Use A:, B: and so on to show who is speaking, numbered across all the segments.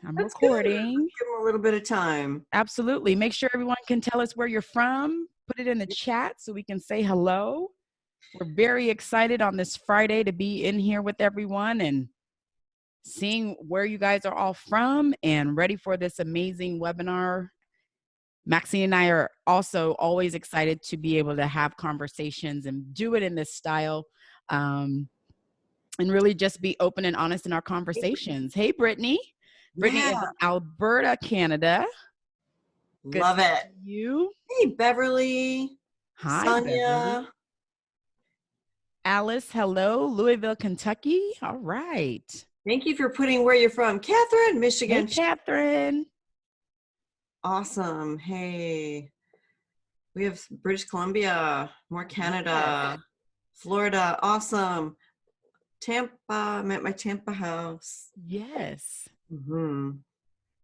A: I'm
B: That's good.
A: recording.
B: Give them a little bit of time.
A: Absolutely. Make sure everyone can tell us where you're from. Put it in the chat so we can say hello. We're very excited on this Friday to be in here with everyone and seeing where you guys are all from and ready for this amazing webinar. Maxine and I are also always excited to be able to have conversations and do it in this style, and really just be open and honest in our conversations. Hey, Brittany. Brittany is
B: Yeah,
A: in Alberta, Canada. Good
B: love
A: to
B: it.
A: see you.
B: Hey, Beverly,
A: Hi, Beverly.
B: Sonia.
A: Alice, hello. Louisville, Kentucky. All right.
B: Thank you for putting where you're from. Catherine,
A: Hey,
B: Michigan.
A: Catherine.
B: Awesome. Hey, we have British Columbia, more
A: Yes.
B: Canada, Florida. Awesome. Tampa. I'm at my Tampa house.
A: Yes.
B: Mm-hmm.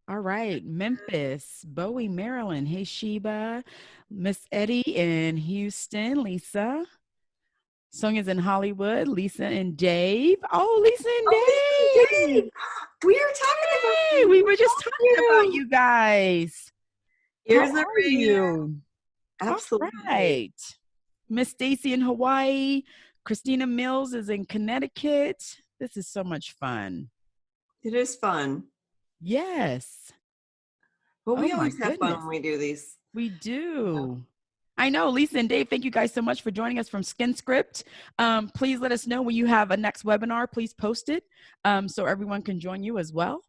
A: All right. Memphis, Bowie, Maryland. Hey, Sheba. Miss Eddie in Houston. Lisa. Sonia's in Hollywood. Lisa and Dave. Oh, Lisa
B: Oh, Lisa
A: and
B: and
A: Dave.
B: Dave. We were talking about
A: Hey,
B: you.
A: we
B: We
A: were just
B: love
A: talking about
B: you.
A: you guys. How
B: Here's the
A: are
B: ringer.
A: you? All
B: Absolutely.
A: right. Miss Stacy in Hawaii. Christina Mills is in Connecticut. This is so much fun.
B: It is fun.
A: Yes.
B: But
A: Oh
B: we
A: my
B: always have fun
A: goodness.
B: when we do these.
A: We do. I know, Lisa and Dave, thank you guys so much for joining us from SkinScript. Please let us know when you have a next webinar. Please post it so everyone can join you as well.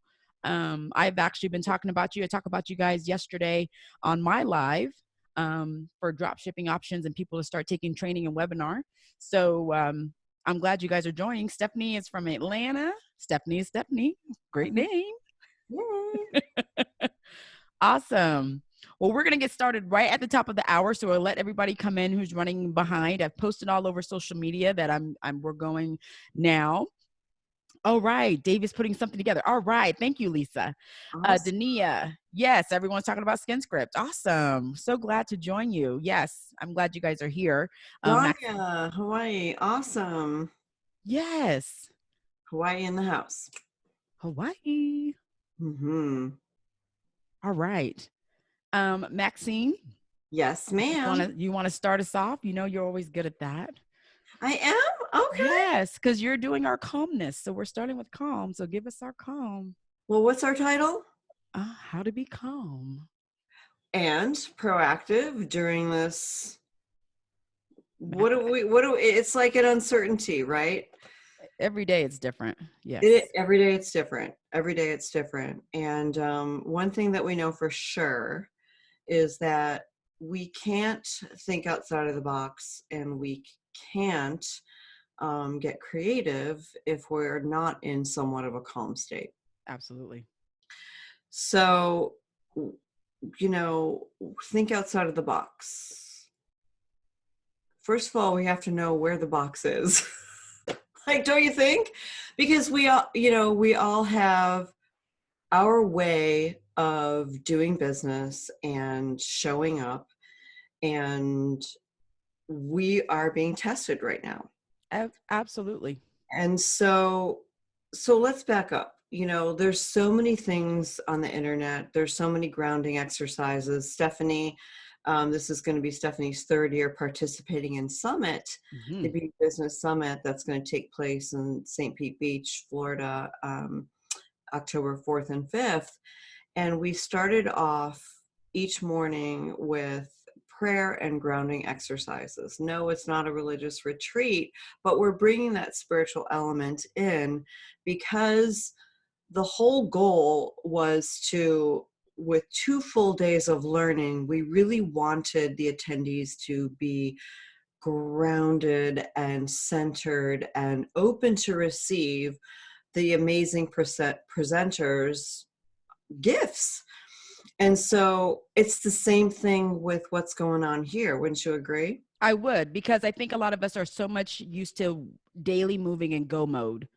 A: I've actually been talking about you. I talked about you guys yesterday on my live for drop shipping options and people to start taking training and webinar. So I'm glad you guys are joining. Stephanie is from Atlanta. Stephanie. Great name.
B: Yay.
A: Awesome. Well, we're going to get started right at the top of the hour. So we'll let everybody come in who's running behind. I've posted all over social media that we're going now. All right. Dave is putting something together. All right. Thank you, Lisa.
B: Awesome.
A: Dania. Yes. Everyone's talking about SkinScript. Awesome. So glad to join you. Yes. I'm glad you guys are here.
B: Sonia, Hawaii. Awesome.
A: Yes.
B: Hawaii in the house.
A: Hawaii.
B: Mm-hmm.
A: All right. Maxine.
B: Yes, ma'am.
A: You want to start us off? You know, you're always good at that.
B: I am? Okay.
A: Yes, because you're doing our calmness. So we're starting with calm. So give us our calm.
B: Well, what's our title?
A: How to be calm.
B: And proactive during this. It's like an uncertainty, right?
A: Every day it's different. Yes.
B: Every day it's different. Every day it's different. And one thing that we know for sure is that we can't think outside of the box, and we can't get creative if we're not in somewhat of a calm state.
A: Absolutely.
B: So, think outside of the box. First of all, we have to know where the box is. Like, don't you think? Because we all have our way of doing business and showing up, and we are being tested right now.
A: Absolutely.
B: And so let's back up. There's so many things on the internet. There's so many grounding exercises. Stephanie, this is going to be Stephanie's third year participating in Summit, the Beauty Business Summit that's going to take place in St. Pete Beach, Florida, October 4th and 5th. And we started off each morning with prayer and grounding exercises. No, it's not a religious retreat, but we're bringing that spiritual element in because the whole goal was to, with 2 full days of learning, we really wanted the attendees to be grounded and centered and open to receive the amazing presenters' gifts. And so it's the same thing with what's going on here. Wouldn't you agree?
A: I would, because I think a lot of us are so much used to daily moving in go mode.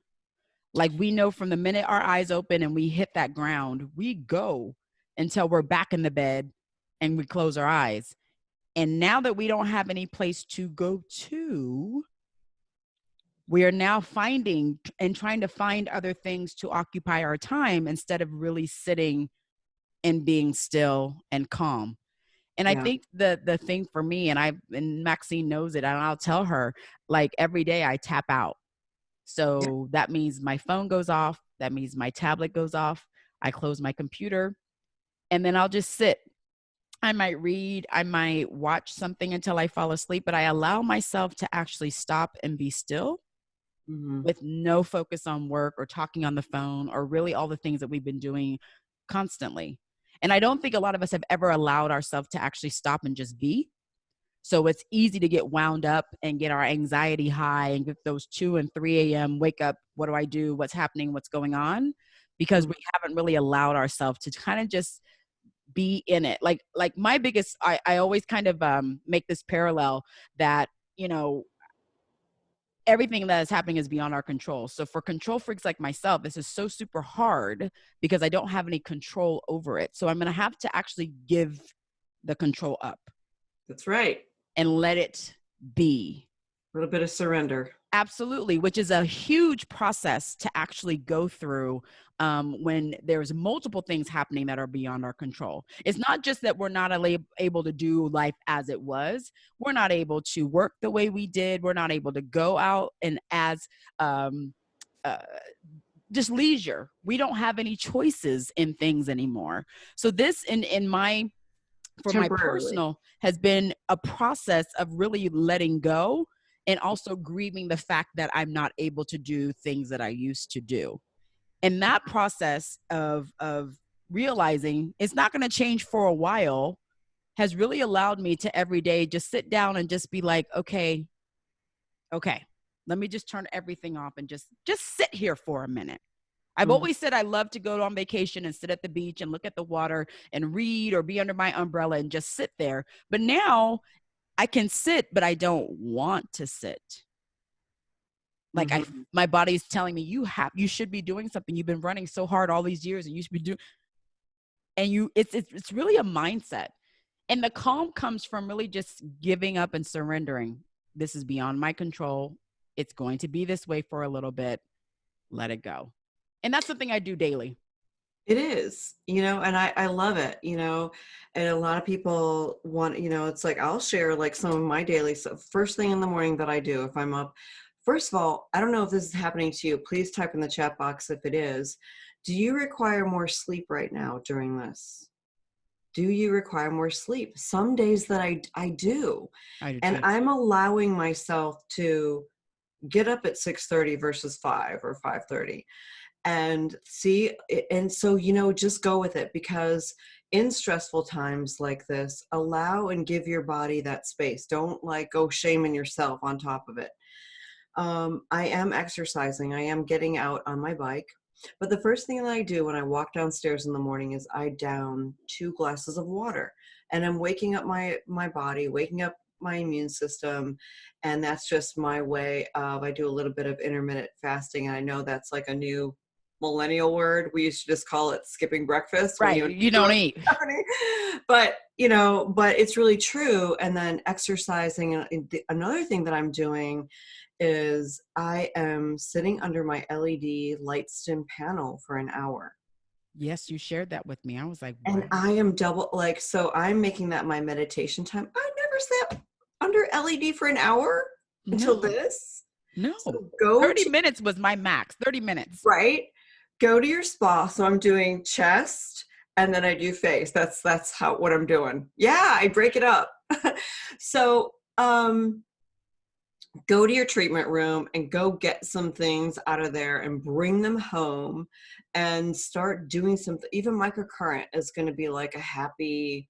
A: Like, we know from the minute our eyes open and we hit that ground, we go until we're back in the bed and we close our eyes. And now that we don't have any place to go to, we are now finding and trying to find other things to occupy our time instead of really sitting and being still and calm. And I
B: Yeah.
A: think the thing for me, and Maxine knows it, and I'll tell her, like, every day I tap out.
B: Yeah.
A: So that means my phone goes off. That means my tablet goes off. I close my computer, and then I'll just sit. I might read, I might watch something until I fall asleep, but I allow myself to actually stop and be still
B: Hmm.
A: with no focus on work or talking on the phone or really all the things that we've been doing constantly. And I don't think a lot of us have ever allowed ourselves to actually stop and just be. So it's easy to get wound up and get our anxiety high and get those 2 and 3 a.m. wake up. What do I do? What's happening? What's going on? Because we haven't really allowed ourselves to kind of just be in it. Like my biggest, I always kind of make this parallel that, you know, everything that is happening is beyond our control. So for control freaks like myself, this is so super hard because I don't have any control over it. So I'm going to have to actually give the control up
B: That's right.
A: and let it be.
B: A little bit of surrender.
A: Absolutely, which is a huge process to actually go through when there's multiple things happening that are beyond our control. It's not just that we're not able to do life as it was. We're not able to work the way we did. We're not able to go out and as um, uh, just leisure. We don't have any choices in things anymore. So this, in my for my
B: Temporarily.
A: personal, has been a process of really letting go and also grieving the fact that I'm not able to do things that I used to do. And that process of realizing it's not going to change for a while has really allowed me to every day just sit down and just be like, okay, let me just turn everything off and just sit here for a minute. I've
B: Mhm.
A: always said I love to go on vacation and sit at the beach and look at the water and read or be under my umbrella and just sit there. But now I can sit, but I don't want to sit. Like
B: Mhm.
A: my body's telling me you should be doing something. You've been running so hard all these years and you should be doing, and it's really a mindset. And the calm comes from really just giving up and surrendering. This is beyond my control. It's going to be this way for a little bit. Let it go. And that's something I do daily.
B: It is, and I love it, and a lot of people want, it's like I'll share like some of my daily stuff. First thing in the morning that I do if I'm up. First of all, I don't know if this is happening to you. Please type in the chat box if it is. Do you require more sleep right now during this? Do you require more sleep? Some days that I do.
A: I do
B: And
A: too.
B: I'm allowing myself to get up at 6:30 versus 5 or 5:30 and see. And so, just go with it, because in stressful times like this, allow and give your body that space. Don't like go shaming yourself on top of it. I am exercising. I am getting out on my bike. But the first thing that I do when I walk downstairs in the morning is I down 2 glasses of water, and I'm waking up my body, waking up my immune system. And that's just my way of, I do a little bit of intermittent fasting. And I know that's like a new millennial word. We used to just call it skipping breakfast when
A: Right.
B: you
A: You don't eat.
B: happening. But it's really true. And then exercising. And another thing that I'm doing is I am sitting under my LED light stim panel for an hour.
A: Yes, you shared that with me. I was like,
B: And
A: wow.
B: I am so I'm making that my meditation time. I never sat under LED for an hour until
A: No,
B: this.
A: no.
B: So go
A: 30
B: to,
A: minutes was my max. 30 minutes.
B: right? Go to your spa. So I'm doing chest and then I do face. That's how what I'm doing. Yeah, I break it up. So go to your treatment room and go get some things out of there and bring them home and start doing something. Even microcurrent is going to be like a happy,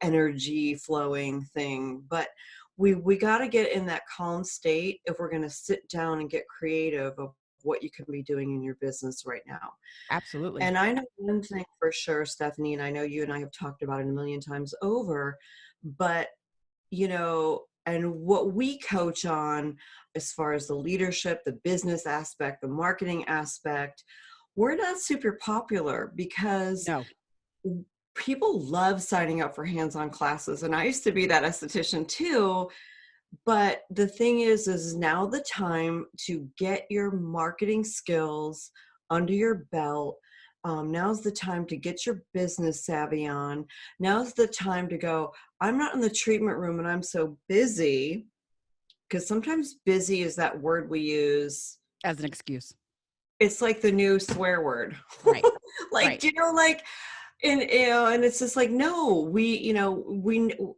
B: energy flowing thing. But we got to get in that calm state if we're going to sit down and get creative of what you can be doing in your business right now.
A: Absolutely.
B: And I know one thing for sure, Stephanie, and I know you and I have talked about it a million times over, but and what we coach on as far as the leadership, the business aspect, the marketing aspect, we're not super popular because
A: No.
B: people love signing up for hands-on classes. And I used to be that esthetician too, But the thing is now the time to get your marketing skills under your belt. Now's the time to get your business savvy on. Now's the time to go, I'm not in the treatment room and I'm so busy, because sometimes busy is that word we use.
A: As an excuse.
B: It's like the new swear word.
A: Right.
B: Like,
A: Right.
B: like, and it's just like, no, we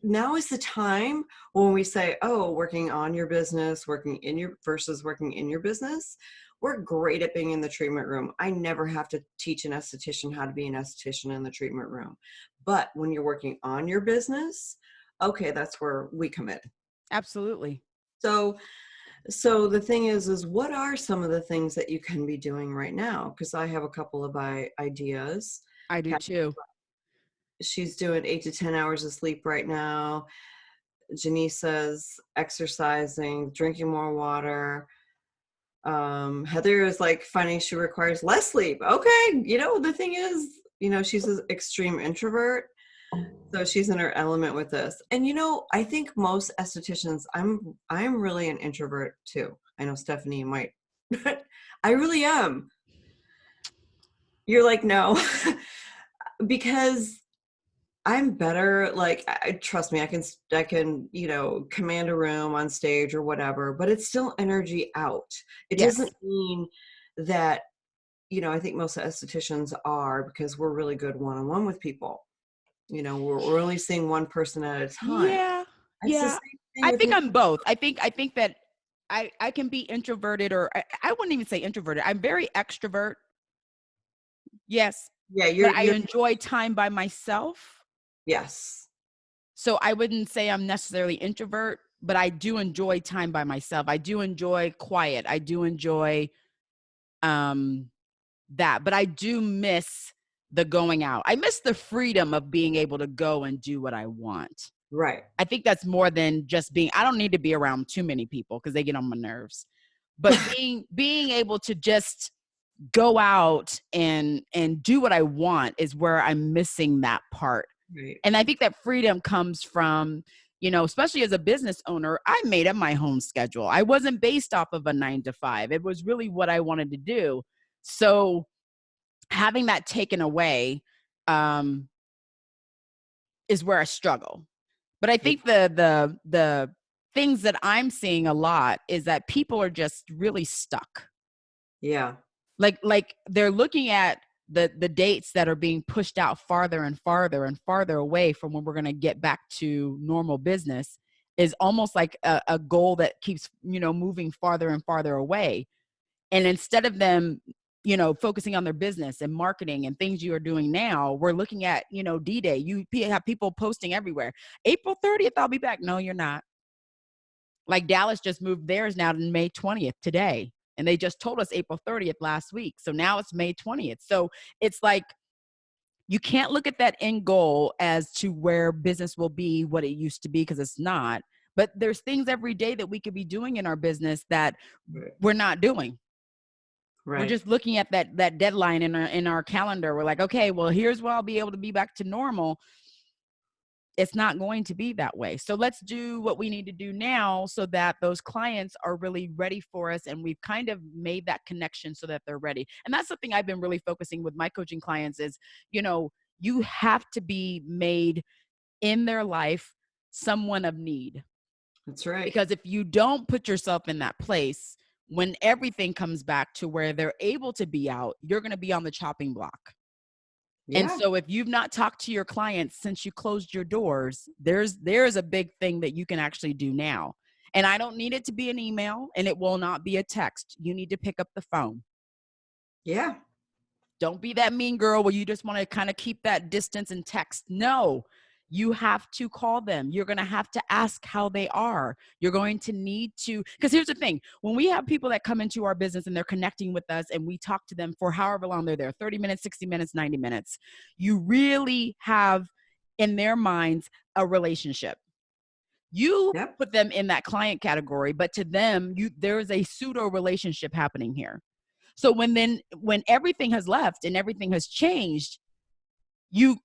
B: now is the time when we say, oh, working on your business, working in your versus working in your business. We're great at being in the treatment room. I never have to teach an esthetician how to be an esthetician in the treatment room. But when you're working on your business, okay, that's where we come in.
A: Absolutely.
B: So the thing is what are some of the things that you can be doing right now? Because I have a couple of ideas.
A: I do too.
B: She's doing 8 to 10 hours of sleep right now. Janice says exercising, drinking more water. Heather is like finding she requires less sleep. Okay, the thing is, she's an extreme introvert, so she's in her element with this. And I think most estheticians, I'm really an introvert too. I know Stephanie might, I really am. You're like, no, because I'm better. Like, trust me, I can, command a room on stage or whatever, but it's still energy out. It
A: Yes.
B: doesn't mean that, I think most estheticians are, because we're really good one-on-one with people. We're only seeing one person at a time.
A: Yeah.
B: It's the
A: Yeah.
B: same thing
A: I
B: with
A: think
B: me.
A: I'm both. I think that I can be introverted, or I wouldn't even say introverted. I'm very extrovert. Yes.
B: Yeah,
A: But I
B: you're
A: enjoy time by myself.
B: yes.
A: So I wouldn't say I'm necessarily introvert, but I do enjoy time by myself. I do enjoy quiet. I do enjoy um that, but I do miss the going out. I miss the freedom of being able to go and do what I want.
B: Right.
A: I think that's more than just being, I don't need to be around too many people because they get on my nerves. But being able to just go out and do what I want is where I'm missing that part.
B: Right.
A: And I think that freedom comes from, especially as a business owner, I made up my home schedule. I wasn't based off of a 9 to 5. It was really what I wanted to do. So having that taken away um, is where I struggle. But I
B: Yeah.
A: think the things that I'm seeing a lot is that people are just really stuck.
B: Yeah.
A: Like they're looking at the dates that are being pushed out farther and farther and farther away from when we're going to get back to normal business, is almost like a goal that keeps moving farther and farther away. And instead of them focusing on their business and marketing and things you are doing now, we're looking at D-Day. You have people posting everywhere, April 30th I'll be back. No, you're not. Like Dallas just moved theirs now to May 20th today. And they just told us April 30th last week. So now it's May 20th. So it's like, you can't look at that end goal as to where business will be what it used to be, because it's not. But there's things every day that we could be doing in our business that
B: Right.
A: we're not doing. We're
B: Right.
A: just looking at that deadline in our calendar. We're like, okay, well, here's where I'll be able to be back to normal. It's not going to be that way. So let's do what we need to do now so that those clients are really ready for us. And we've kind of made that connection so that they're ready. And that's something I've been really focusing with my coaching clients is, you have to be made in their life someone of need.
B: That's right.
A: Because if you don't put yourself in that place, when everything comes back to where they're able to be out, you're going to be on the chopping block. And
B: Yeah.
A: so if you've not talked to your clients since you closed your doors, there's a big thing that you can actually do now. And I don't need it to be an email, and it will not be a text. You need to pick up the phone.
B: Yeah.
A: Don't be that mean girl where you just want to kind of keep that distance and text. No, you have to call them. You're going to have to ask how they are. You're going to need to, because here's the thing. When we have people that come into our business and they're connecting with us and we talk to them for however long they're there, 30 minutes, 60 minutes, 90 minutes, you really have in their minds a relationship. You
B: Yep.
A: put them in that client category, but to them, there is a pseudo relationship happening here. So when everything has left and everything has changed, you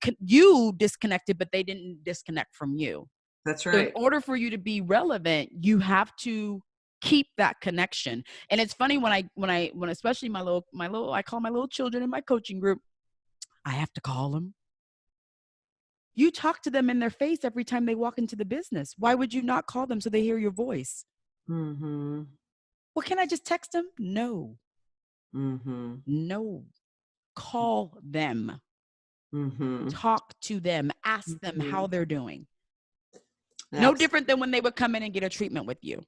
A: disconnected, but they didn't disconnect from you.
B: That's
A: So in
B: right.
A: order for you to be relevant, you have to keep that connection. And it's funny when especially I call my little children in my coaching group, I have to call them. You talk to them in their face every time they walk into the business. Why would you not call them so they hear your voice?
B: Mm-hmm.
A: Well, can I just text them? No.
B: Mm-hmm.
A: No. Call them.
B: Mm-hmm.
A: Talk to them. Ask them
B: Mm-hmm.
A: how they're doing. No
B: Absolutely.
A: different than when they would come in and get a treatment with you.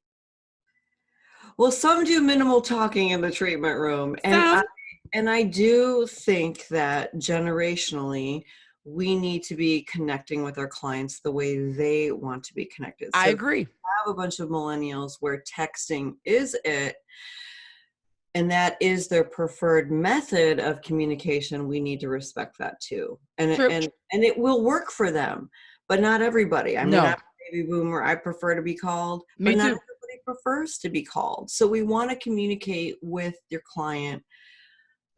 B: Well, some do minimal talking in the treatment room,
A: Some,
B: and I do think that generationally, we need to be connecting with our clients the way they want to be connected.
A: I
B: So if
A: agree.
B: you have a bunch of millennials where texting is it, and that is their preferred method of communication, we need to respect that too. And
A: True.
B: and it will work for them, but not everybody. I mean, I'm
A: No,
B: a baby boomer. I prefer to be called,
A: me
B: but not
A: too.
B: everybody prefers to be called. So we want to communicate with your client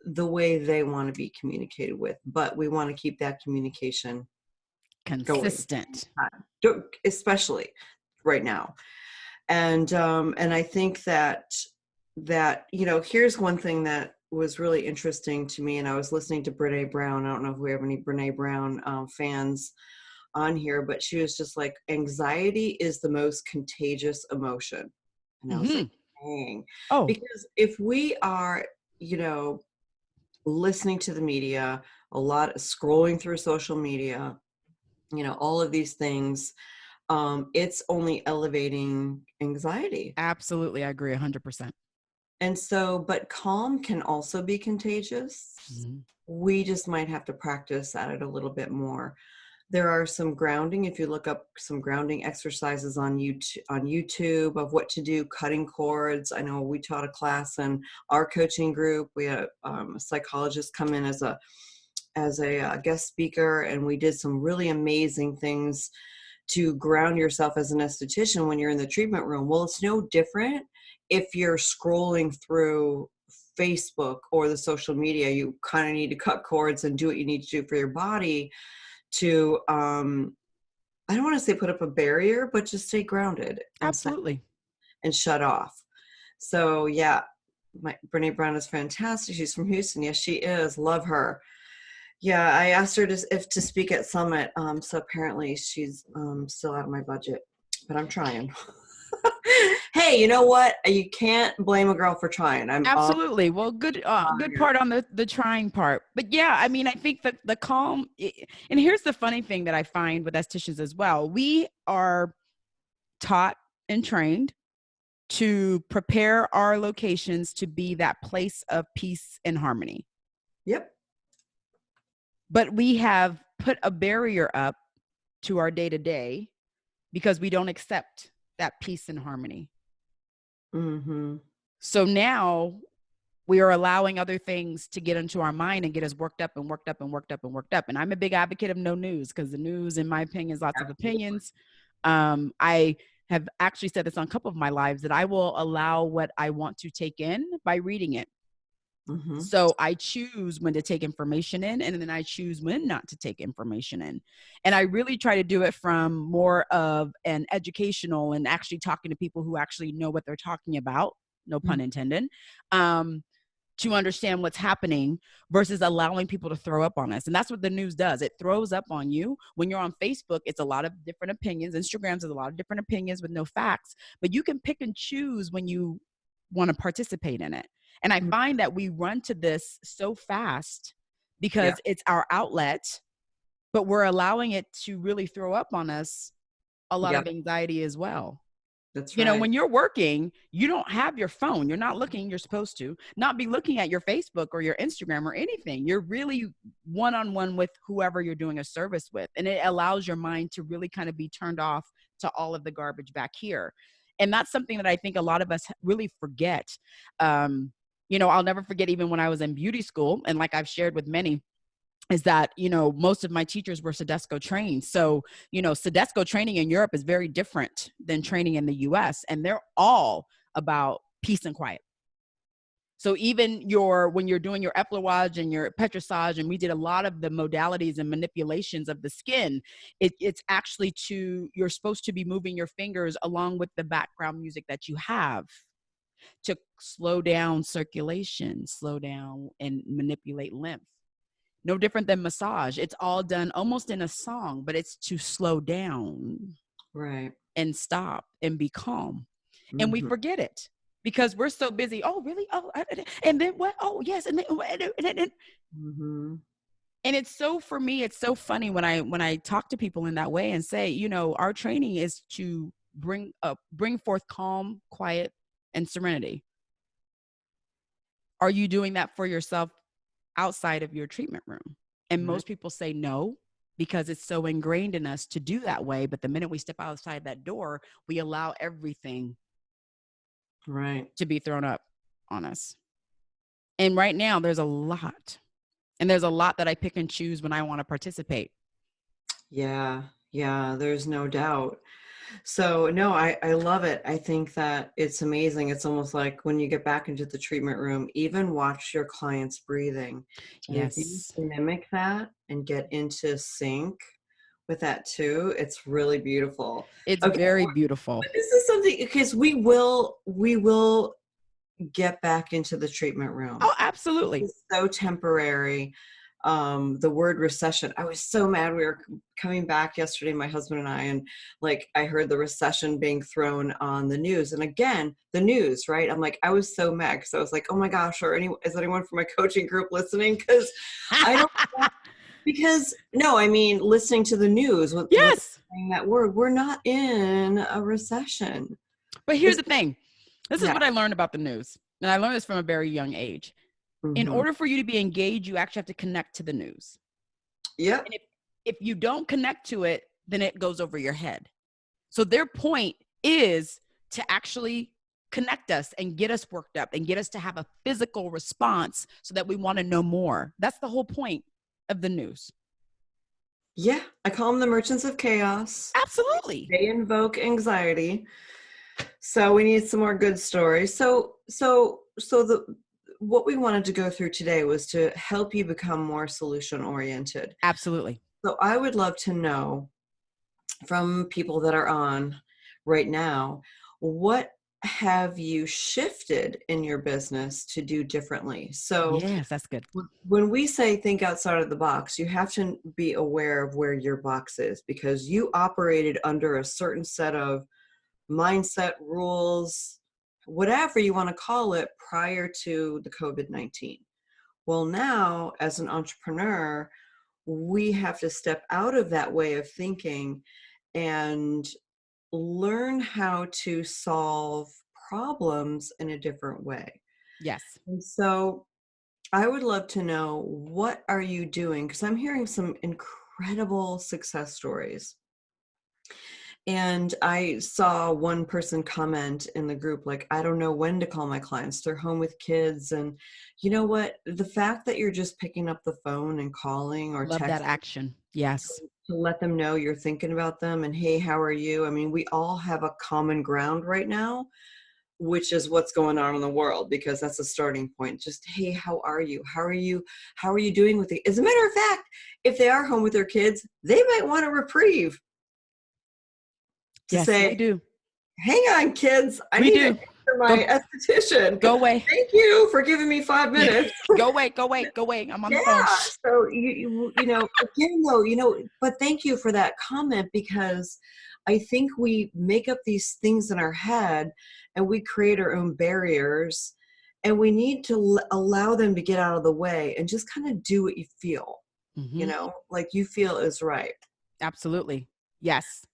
B: the way they want to be communicated with, but we want to keep that communication going,
A: Consistent.
B: especially right now. And I think that here's one thing that was really interesting to me, and I was listening to Brene Brown. I don't know if we have any Brene Brown fans on here, but she was just like, anxiety is the most contagious emotion. And I was
A: Mm-hmm.
B: like, dang.
A: Oh,
B: Because if we are, listening to the media, a lot of scrolling through social media, all of these things, it's only elevating anxiety.
A: absolutely. I agree 100%.
B: And so, but calm can also be contagious.
A: Mm-hmm.
B: We just might have to practice at it a little bit more. There are some grounding, if you look up some grounding exercises on YouTube of what to do, cutting cords. I know we taught a class in our coaching group. We had a psychologist come in as a guest speaker, and we did some really amazing things to ground yourself as an esthetician when you're in the treatment room. Well, it's no different if you're scrolling through Facebook or the social media. You kind of need to cut cords and do what you need to do for your body to I don't want to say put up a barrier, but just stay grounded
A: Absolutely.
B: and shut off. So yeah, Brene Brown is fantastic. She's from Houston. Yes, she is. Love her. Yeah, I asked her to speak at Summit. So apparently she's still out of my budget, but I'm trying. Hey, you know what? You can't blame a girl for trying. I'm all
A: Absolutely. Well, good part on the trying part. But yeah, I mean, I think that the calm, and here's the funny thing that I find with estheticians as well. We are taught and trained to prepare our locations to be that place of peace and harmony.
B: Yep.
A: But we have put a barrier up to our day to day because we don't accept that peace and harmony.
B: Mm-hmm.
A: So now we are allowing other things to get into our mind and get us worked up and worked up and worked up and worked up. And I'm a big advocate of no news, because the news, in my opinion, is lots of opinions. I have actually said this on a couple of my lives, that I will allow what I want to take in by reading it.
B: Mm-hmm.
A: So I choose when to take information in, and then I choose when not to take information in. And I really try to do it from more of an educational and actually talking to people who actually know what they're talking about, no pun intended, to understand what's happening, versus allowing people to throw up on us. And that's what the news does. It throws up on you. When you're on Facebook, it's a lot of different opinions. Instagram's is a lot of different opinions with no facts, but you can pick and choose when you want to participate in it. And I find that we run to this so fast because it's our outlet, but we're allowing it to really throw up on us a lot of anxiety as well.
B: That's
A: You
B: right.
A: know, when you're working, you don't have your phone. You're not looking. You're supposed to not be looking at your Facebook or your Instagram or anything. You're really one-on-one with whoever you're doing a service with. And it allows your mind to really kind of be turned off to all of the garbage back here. And that's something that I think a lot of us really forget. I'll never forget, even when I was in beauty school, and like I've shared with many, is that, most of my teachers were Sedesco trained. So, Sedesco training in Europe is very different than training in the US, and they're all about peace and quiet. So even when you're doing your effleurage and your petrissage, and we did a lot of the modalities and manipulations of the skin, it's actually you're supposed to be moving your fingers along with the background music that you have to slow down circulation, slow down and manipulate lymph. No different than massage. It's all done almost in a song, but it's to slow down,
B: Right.
A: and stop and be calm. And we
B: Mm-hmm.
A: forget it because we're so busy. Oh, really? Oh, and then what? Oh, yes. And then,
B: Mm-hmm.
A: and it's so, for me, it's so funny when I talk to people in that way and say, you know, our training is to bring forth calm, quiet, and serenity. Are you doing that for yourself outside of your treatment room? And
B: Right.
A: most people say no, because it's so ingrained in us to do that way. But the minute we step outside that door, we allow everything
B: Right.
A: to be thrown up on us. And right now there's a lot. And there's a lot that I pick and choose when I want to participate.
B: Yeah. Yeah. There's no doubt. So no, I love it. I think that it's amazing. It's almost like when you get back into the treatment room, even watch your clients breathing. And if you
A: Yes.
B: mimic that and get into sync with that too, it's really beautiful.
A: It's
B: Okay,
A: very beautiful.
B: this is something because we will get back into the treatment room.
A: Oh, absolutely.
B: It's so temporary. The word recession, I was so mad. We were coming back yesterday, my husband and I, and like I heard the recession being thrown on the news. And again, the news, right? I'm like, I was so mad because I was like, oh my gosh, is anyone from my coaching group listening? Because I don't because no, I mean listening to the news with
A: Yes.
B: saying that word. We're not in a recession.
A: But here's the thing. This is
B: Yeah.
A: what I learned about the news. And I learned this from a very young age. In
B: Mm-hmm.
A: order for you to be engaged, you actually have to connect to the news.
B: Yep.
A: And if you don't connect to it, then it goes over your head. So their point is to actually connect us and get us worked up and get us to have a physical response so that we want to know more. That's the whole point of the news.
B: Yeah. I call them the merchants of chaos.
A: Absolutely.
B: They invoke anxiety. So we need some more good stories. So what we wanted to go through today was to help you become more solution oriented.
A: Absolutely.
B: So I would love to know from people that are on right now, what have you shifted in your business to do differently? So
A: Yes, that's good.
B: when we say think outside of the box, you have to be aware of where your box is because you operated under a certain set of mindset, rules, whatever you want to call it, prior to the COVID-19. Well, now as an entrepreneur, we have to step out of that way of thinking and learn how to solve problems in a different way.
A: Yes.
B: And so I would love to know, what are you doing? Because I'm hearing some incredible success stories. And I saw one person comment in the group, like, I don't know when to call my clients. They're home with kids. And you know what? The fact that you're just picking up the phone and calling or
A: Love that
B: texting
A: action. Yes.
B: to let them know you're thinking about them and, hey, how are you? I mean, we all have a common ground right now, which is what's going on in the world, because that's a starting point. Just, hey, how are you? How are you? How are you doing with it? As a matter of fact, if they are home with their kids, they might want a reprieve. To
A: Yes, we
B: say,
A: do.
B: hang on, kids, I
A: We
B: need to
A: do.
B: answer my esthetician.
A: Go away.
B: Thank you for giving me 5 minutes.
A: Go away. Go away. Go away. I'm on the phone.
B: Yeah. So you know, again though, but thank you for that comment, because I think we make up these things in our head and we create our own barriers, and we need to allow them to get out of the way and just kind of do what you feel,
A: Mm-hmm.
B: like you feel is right.
A: Absolutely. Yes.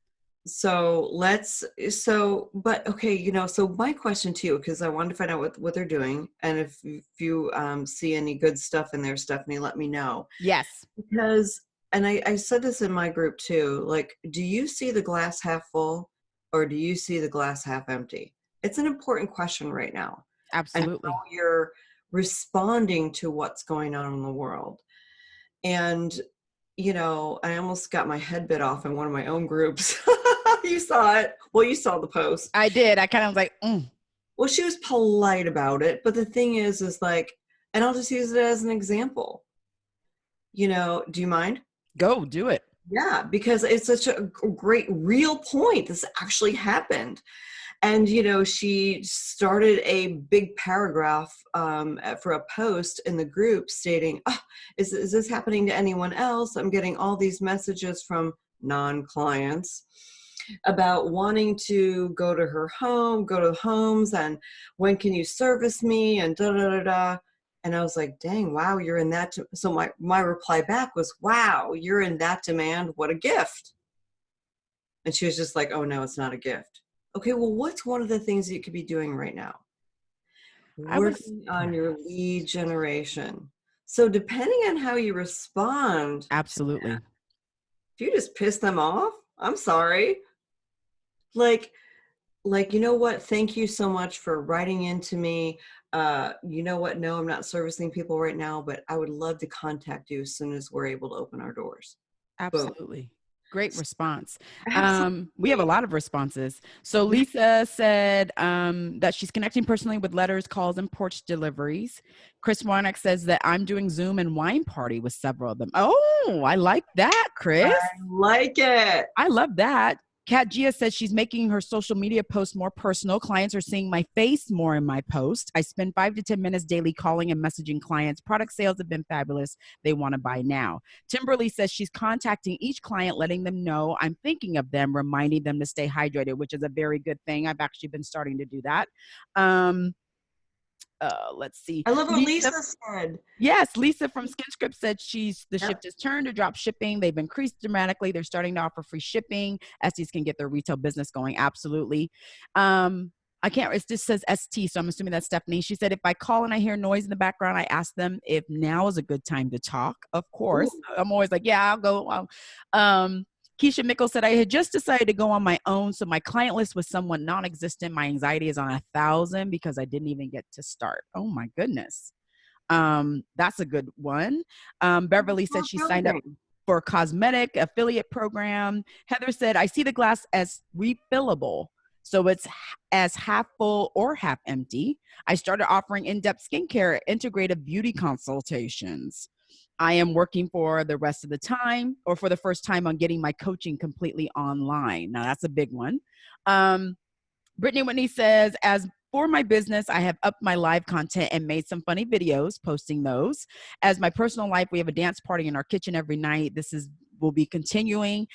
B: But okay, so my question to you, because I wanted to find out what they're doing, and if you see any good stuff in there, Stephanie, let me know.
A: Yes.
B: Because, and I said this in my group too, like, do you see the glass half full or do you see the glass half empty? It's an important question right now. And
A: Absolutely.
B: how you're responding to what's going on in the world. And I almost got my head bit off in one of my own groups. You saw it. Well, you saw the post.
A: I did. I kind of was like,
B: Well, she was polite about it, but the thing is like, and I'll just use it as an example. Do you mind?
A: Go do it.
B: Yeah, because it's such a great real point. This actually happened. And, she started a big paragraph for a post in the group stating, oh, is this happening to anyone else? I'm getting all these messages from non-clients about wanting to go to her home, go to homes, and when can you service me, and da da da da. And I was like, dang, wow, you're in that. So my reply back was, wow, you're in that demand. What a gift. And she was just like, oh, no, it's not a gift. Okay, well, what's one of the things that you could be doing right now? Working on your lead generation. So depending on how you respond,
A: Absolutely.
B: if you just piss them off, I'm sorry. Like, you know what? Thank you so much for writing into me. You know what? No, I'm not servicing people right now, but I would love to contact you as soon as we're able to open our doors.
A: Absolutely. Boom. Great response.
B: Absolutely.
A: We have a lot of responses. So Lisa said that she's connecting personally with letters, calls, and porch deliveries. Chris Warnock says that I'm doing Zoom and wine party with several of them. Oh, I like that, Chris.
B: I like it.
A: I love that. Kat Gia says she's making her social media posts more personal. Clients are seeing my face more in my post. I spend 5 to 10 minutes daily calling and messaging clients. Product sales have been fabulous. They want to buy now. Timberly says she's contacting each client, letting them know I'm thinking of them, reminding them to stay hydrated, which is a very good thing. I've actually been starting to do that. Let's see.
B: I love what Lisa said.
A: Yes, Lisa from SkinScript said the shift is turned to drop shipping. They've increased dramatically. They're starting to offer free shipping. Estes can get their retail business going. Absolutely. I can't, it just says ST, so I'm assuming that's Stephanie. She said, if I call and I hear noise in the background, I ask them if now is a good time to talk. Of course. Ooh. I'm always like, yeah, I'll go. Keisha Mickle said, I had just decided to go on my own, so my client list was somewhat non-existent. My anxiety is on 1,000 because I didn't even get to start. Oh my goodness. That's a good one. Beverly said she signed up for a cosmetic affiliate program. Heather said, I see the glass as refillable, so it's as half full or half empty. I started offering in-depth skincare, integrative beauty consultations. I am working for the rest of the time, or for the first time, on getting my coaching completely online. Now that's a big one. Brittany Whitney says, as for my business, I have upped my live content and made some funny videos, posting those. As my personal life, we have a dance party in our kitchen every night. Will be continuing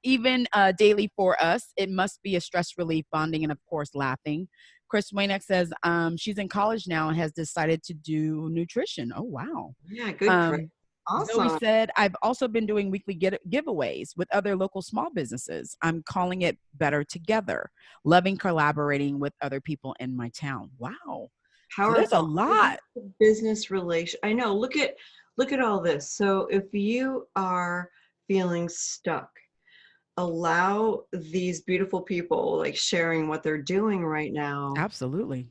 A: even daily for us. It must be a stress relief, bonding, and of course, laughing. Chris Wayneck says she's in college now and has decided to do nutrition. Oh, wow.
B: Yeah, good.
A: Awesome. Zoe said, I've also been doing weekly giveaways with other local small businesses. I'm calling it Better Together, loving collaborating with other people in my town. Wow. So there's a lot.
B: Business relation. I know. Look at all this. So if you are feeling stuck, allow these beautiful people like sharing what they're doing right now.
A: Absolutely.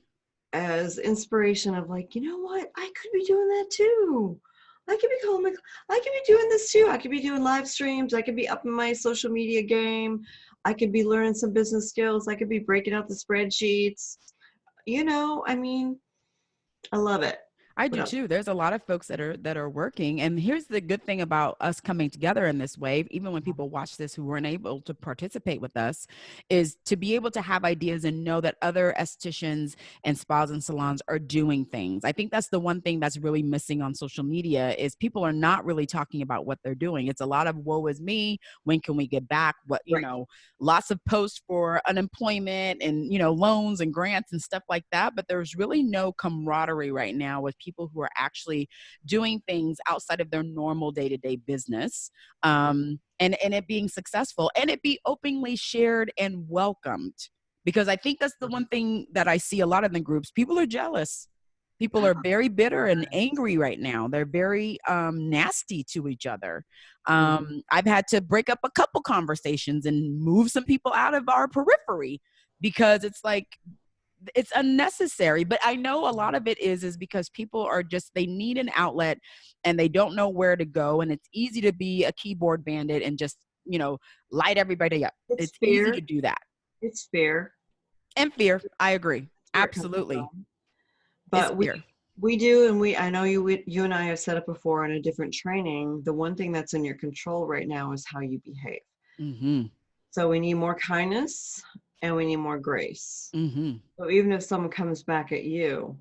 B: As inspiration of like, you know what? I could be doing that too. I could be doing this too. I could be doing live streams. I could be upping my social media game. I could be learning some business skills. I could be breaking out the spreadsheets. I mean, I love it.
A: I do too. There's a lot of folks that are working. And here's the good thing about us coming together in this way, even when people watch this who weren't able to participate with us, is to be able to have ideas and know that other estheticians and spas and salons are doing things. I think that's the one thing that's really missing on social media is people are not really talking about what they're doing. It's a lot of woe is me. When can we get back? Lots of posts for unemployment and, loans and grants and stuff like that. But there's really no camaraderie right now with people who are actually doing things outside of their normal day-to-day business, and it being successful, and it be openly shared and welcomed. Because I think that's the one thing that I see a lot of the groups. People are jealous. People are very bitter and angry right now. They're very nasty to each other. I've had to break up a couple conversations and move some people out of our periphery because it's like, it's unnecessary. But I know a lot of it is because people are they need an outlet and they don't know where to go. And it's easy to be a keyboard bandit and just, light everybody up. It's easy to do that.
B: It's fear.
A: And fear. I agree.
B: where it comes
A: Absolutely.
B: from.
A: It's
B: But
A: fear.
B: we do, and I know you and I have said it before in a different training. The one thing that's in your control right now is how you behave.
A: Mm-hmm.
B: So we need more kindness and we need more grace.
A: Mm-hmm.
B: So even if someone comes back at you,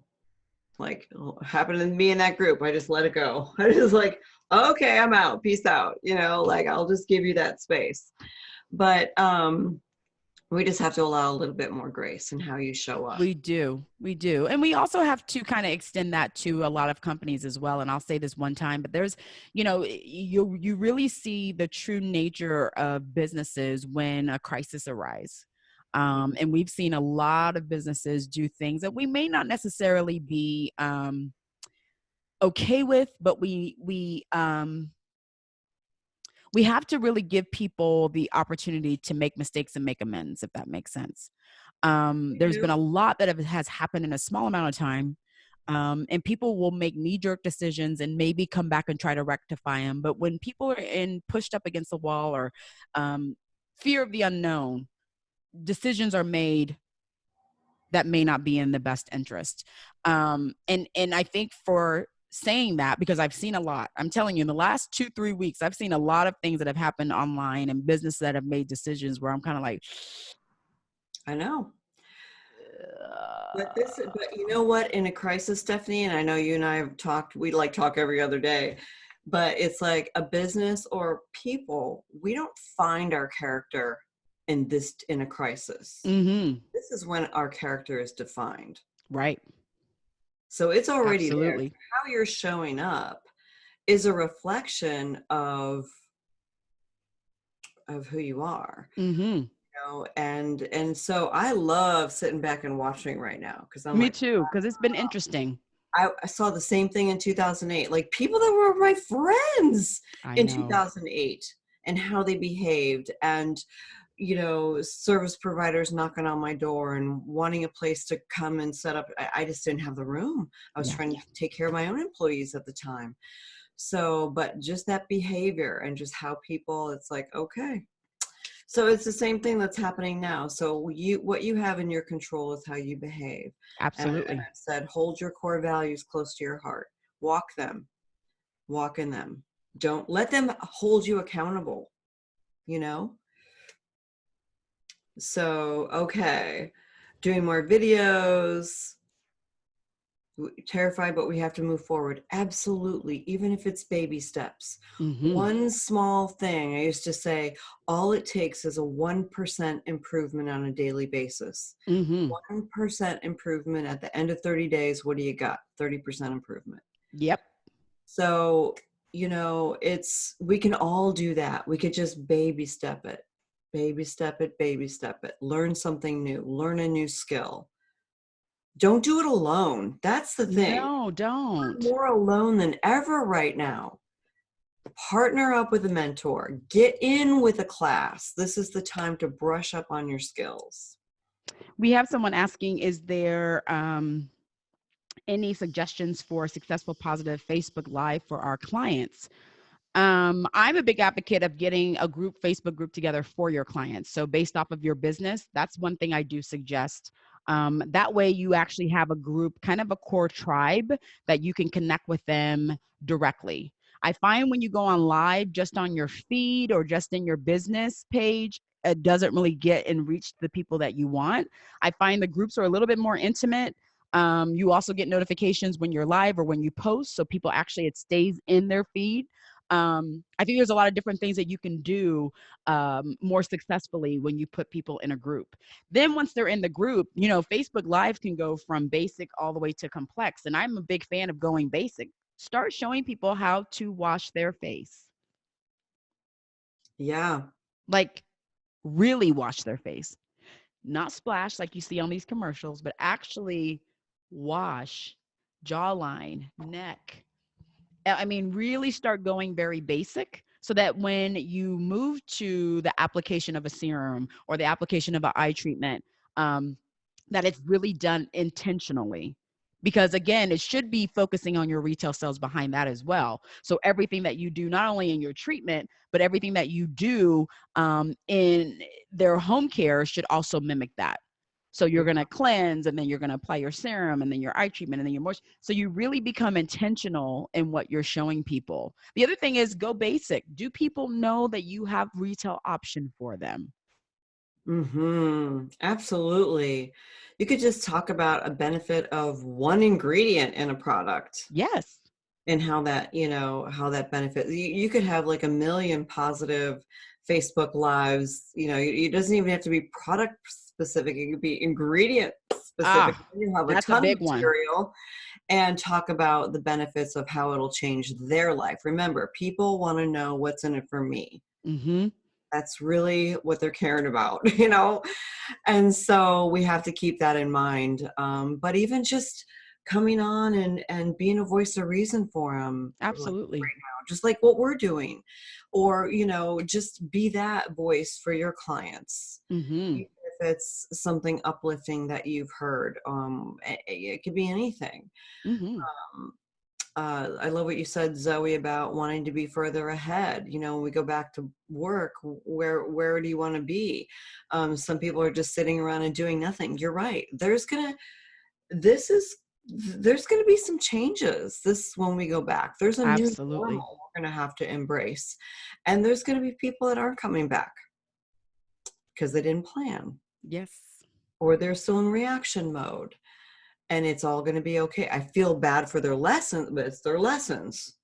B: like happened to me in that group, I just let it go. I just like, okay, I'm out. Peace out. Like I'll just give you that space. But we just have to allow a little bit more grace in how you show up.
A: We do. We do. And we also have to kind of extend that to a lot of companies as well. And I'll say this one time, but there's, you really see the true nature of businesses when a crisis arises. And we've seen a lot of businesses do things that we may not necessarily be okay with, but we have to really give people the opportunity to make mistakes and make amends, if that makes sense. There's been a lot that has happened in a small amount of time. And people will make knee-jerk decisions and maybe come back and try to rectify them. But when people are pushed up against the wall or fear of the unknown, decisions are made that may not be in the best interest. And I think for saying that, because I've seen a lot, I'm telling you, in the last 2-3 weeks, I've seen a lot of things that have happened online and business that have made decisions where I'm kind of like,
B: I know. But you know what? In a crisis, Stephanie, and I know you and I have talked, we like talk every other day, but it's like a business or people, we don't find our character in a crisis.
A: mm-hmm.
B: This is when our character is defined.
A: Right.
B: So it's already there.
A: Absolutely.
B: How you're showing up is a reflection of who you are.
A: Mm-hmm.
B: And so I love sitting back and watching right now because I'm
A: Me
B: like,
A: too, because it's been interesting.
B: I saw the same thing in 2008, like people that were my friends
A: I
B: in
A: know.
B: 2008 and how they behaved, and service providers knocking on my door and wanting a place to come and set up. I just didn't have the room. I was
A: Yeah.
B: trying to take care of my own employees at the time. So, but just that behavior and just how people, it's like, okay. So it's the same thing that's happening now. So what you have in your control is how you behave. And
A: Absolutely.
B: I said, hold your core values close to your heart. Walk in them. Don't let them hold you accountable, you know? So, okay. Doing more videos, terrified, but we have to move forward. Absolutely. Even if it's baby steps.
A: Mm-hmm.
B: One small thing, I used to say, all it takes is a 1% improvement on a daily basis.
A: Mm-hmm.
B: 1% improvement at the end of 30 days. What do you got? 30% improvement.
A: Yep.
B: So, we can all do that. We could just baby step it, baby step it, learn something new, learn a new skill. Don't do it alone. That's the thing.
A: No, don't.
B: We're more alone than ever right now. Partner up with a mentor. Get in with a class. This is the time to brush up on your skills.
A: We have someone asking, is there any suggestions for a successful positive Facebook Live for our clients? I'm a big advocate of getting a Facebook group together for your clients. So based off of your business, that's one thing I do suggest. That way you actually have a group, kind of a core tribe that you can connect with them directly. I find when you go on live just on your feed or just in your business page, it doesn't really get and reach the people that you want. I find the groups are a little bit more intimate. You also get notifications when you're live or when you post. So people actually, it stays in their feed. I think there's a lot of different things that you can do more successfully when you put people in a group. Then once they're in the group, Facebook Live can go from basic all the way to complex. And I'm a big fan of going basic. Start showing people how to wash their face.
B: Yeah.
A: Like really wash their face. Not splash like you see on these commercials, but actually wash jawline, neck. I mean, really start going very basic so that when you move to the application of a serum or the application of an eye treatment, that it's really done intentionally. Because again, it should be focusing on your retail sales behind that as well. So everything that you do, not only in your treatment, but everything that you do in their home care should also mimic that. So you're going to cleanse, and then you're going to apply your serum, and then your eye treatment, and then your moisture. So you really become intentional in what you're showing people. The other thing is go basic. Do people know that you have retail option for them?
B: Absolutely. You could just talk about a benefit of one ingredient in a product
A: Yes.
B: and how that, how that benefit. You could have like a million positive Facebook lives. It doesn't even have to be product specific. It could be ingredient specific.
A: Ah,
B: You have a
A: that's a
B: ton of
A: big one.
B: material and talk about the benefits of how it'll change their life. Remember, people want to know what's in it for me.
A: Mm-hmm.
B: That's really what they're caring about, And so we have to keep that in mind. But even just coming on and being a voice of reason for them, like
A: Absolutely.
B: right now, just like what we're doing, or, just be that voice for your clients.
A: Mm-hmm.
B: Even if it's something uplifting that you've heard, it could be anything.
A: Mm-hmm.
B: Um, I love what you said, Zoe, about wanting to be further ahead. When we go back to work, where do you want to be? Some people are just sitting around and doing nothing. You're right. There's gonna be some changes when we go back. There's a new
A: Absolutely.
B: normal we're gonna have to embrace, and there's gonna be people that aren't coming back because they didn't plan,
A: Yes.
B: or they're still in reaction mode. And it's all going to be okay. I feel bad for their lessons, but it's their lessons.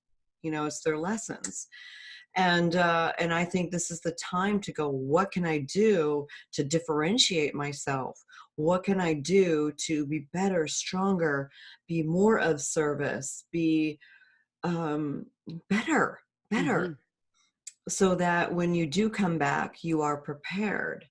B: It's their lessons. And I think this is the time to go, what can I do to differentiate myself? What can I do to be better, stronger, be more of service, be better,
A: Mm-hmm.
B: so that when you do come back, you are prepared.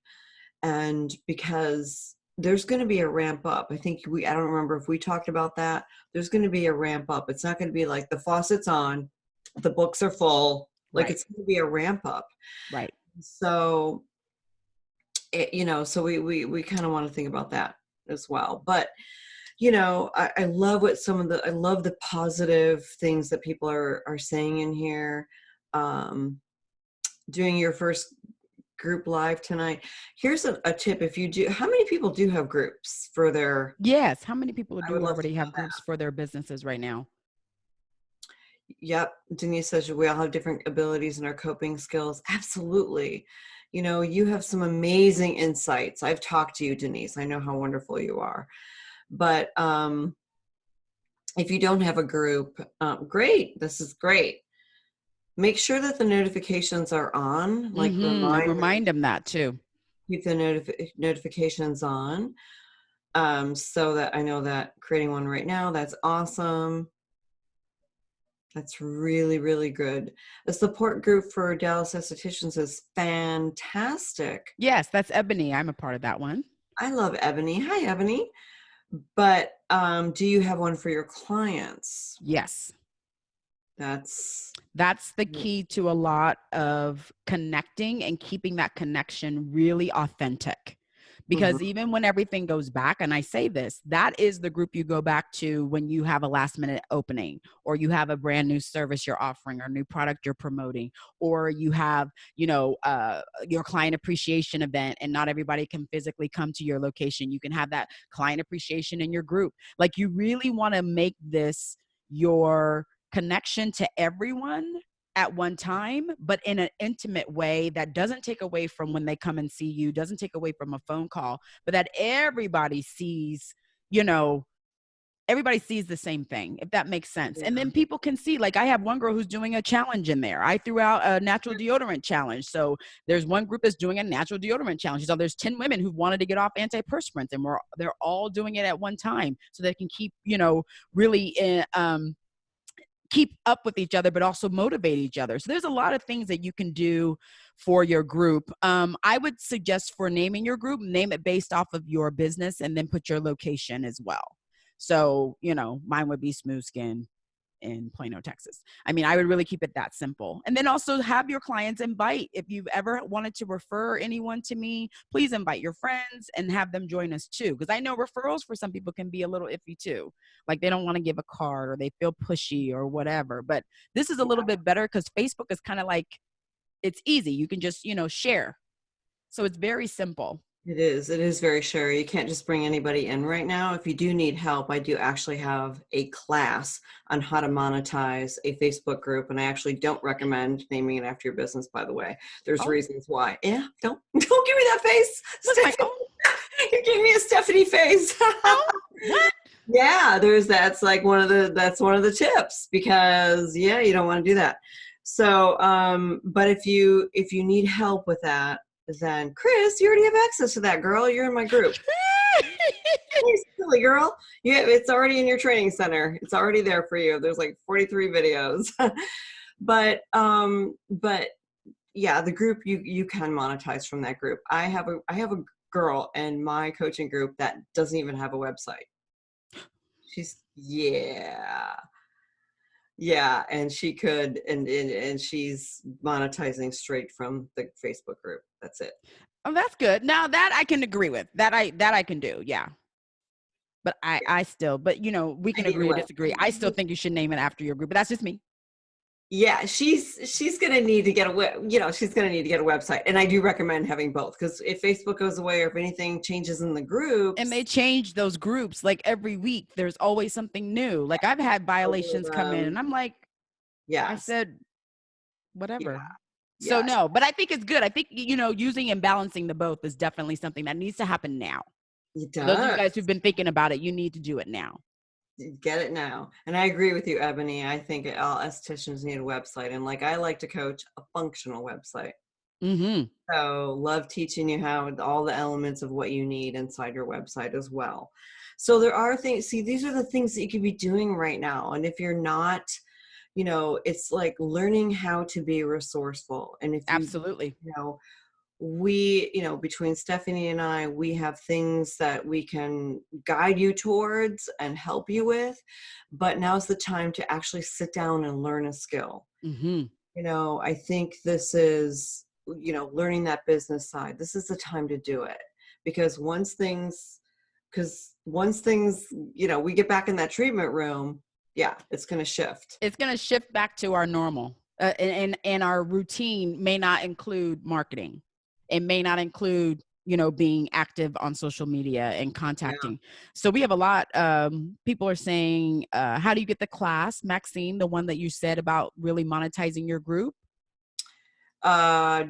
B: And because there's going to be a ramp up. I don't remember if we talked about that. There's going to be a ramp up. It's not going to be like the faucet's on, the books are full. Like,
A: Right.
B: it's going to be a ramp up.
A: Right.
B: So, so we kind of want to think about that as well. But, I love I love the positive things that people are saying in here. Doing your first group live tonight. Here's a tip. If you do, how many people do have groups for their,
A: Yes. How many people
B: I would
A: do
B: love to
A: already
B: know
A: have groups for their businesses right now?
B: that. Yep. Denise says we all have different abilities and our coping skills. Absolutely. You have some amazing insights. I've talked to you, Denise. I know how wonderful you are. But if you don't have a group, great. This is great. Make sure that the notifications are on, like
A: Mm-hmm. And remind them that too.
B: keep the notifications on. So that I know that creating one right now, that's awesome. That's really, really good. The support group for Dallas estheticians is fantastic.
A: Yes, that's Ebony. I'm a part of that one.
B: I love Ebony. Hi, Ebony. But do you have one for your clients?
A: Yes.
B: That's
A: That's the key to a lot of connecting and keeping that connection really authentic.
B: mhm,
A: Because even when everything goes back, and I say this, that is the group you go back to when you have a last minute opening, or you have a brand new service you're offering, or new product you're promoting, or you have, your client appreciation event and not everybody can physically come to your location. You can have that client appreciation in your group. Like, you really want to make this your connection to everyone at one time, but in an intimate way that doesn't take away from when they come and see you, doesn't take away from a phone call, but that everybody sees, everybody sees the same thing, if that makes sense.
B: yeah.
A: And then people can see, like, I have one girl who's doing a challenge in there. I threw out a natural deodorant challenge. So there's one group that's doing a natural deodorant challenge. So there's 10 women who wanted to get off antiperspirants, and they're all doing it at one time so they can keep, really keep up with each other, but also motivate each other. So there's a lot of things that you can do for your group. I would suggest, for naming your group, name it based off of your business, and then put your location as well. So, mine would be Smooth Skin in Plano, Texas. I mean, I would really keep it that simple. And then also have your clients invite. If you've ever wanted to refer anyone to me, please invite your friends and have them join us too. Because I know referrals for some people can be a little iffy too. Like, they don't want to give a card, or they feel pushy or whatever. But this is a little bit better because Facebook is kind of like, it's easy. You can just, share. So it's very simple.
B: It is. It is very sure. You can't just bring anybody in right now. If you do need help, I do actually have a class on how to monetize a Facebook group, and I actually don't recommend naming it after your business. By the way, there's
A: Oh,
B: reasons why. Yeah, don't give me that face,
A: looks like,
B: Stephanie.
A: oh,
B: You gave me a Stephanie face.
A: oh, what?
B: Yeah, that's like that's one of the tips, because yeah, you don't want to do that. So, but if you need help with that, then Chris, you already have access to that, girl. You're in my group. Hey, silly girl. Yeah, it's already in your training center. It's already there for you. There's like 43 videos. But yeah, the group, you can monetize from that group. I have a girl in my coaching group that doesn't even have a website. Yeah, and she could, and she's monetizing straight from the Facebook group. That's it.
A: Oh, that's good. Now that I can agree with. That I can do. Yeah. But I still, but we can
B: And either
A: agree to
B: way,
A: disagree. I still think you should name it after your group, but that's just me.
B: yeah, she's gonna need to get she's gonna need to get a website, and I do recommend having both, because if Facebook goes away or if anything changes in the
A: And
B: groups,
A: they change those groups like every week. There's always something new. Like I've had violations come in and I'm like, I
B: yes,
A: said,
B: yeah,
A: whatever. So
B: yes,
A: no, but I think it's good. I think, using and balancing the both is definitely something that needs to happen now.
B: it
A: For those of you
B: does.
A: guys who've been thinking about it, you need to do it now.
B: Get it now. And I agree with you, Ebony. I think all estheticians need a website, and like I like to coach a functional website.
A: Mm-hmm.
B: So love teaching you how all the elements of what you need inside your website as well. So there are things, see, these are the things that you could be doing right now. And if you're not, it's like learning how to be resourceful. And if
A: Absolutely.
B: between Stephanie and I, we have things that we can guide you towards and help you with, but now's the time to actually sit down and learn a skill.
A: Mm-hmm.
B: I think this is, learning that business side. This is the time to do it, because once things, we get back in that treatment room, yeah, it's going to shift.
A: It's going to shift back to our normal, and our routine may not include marketing. It may not include, being active on social media and
B: Yeah.
A: contacting. So we have a lot. People are saying, how do you get the class, Maxine, the one that you said about really monetizing your group?
B: Do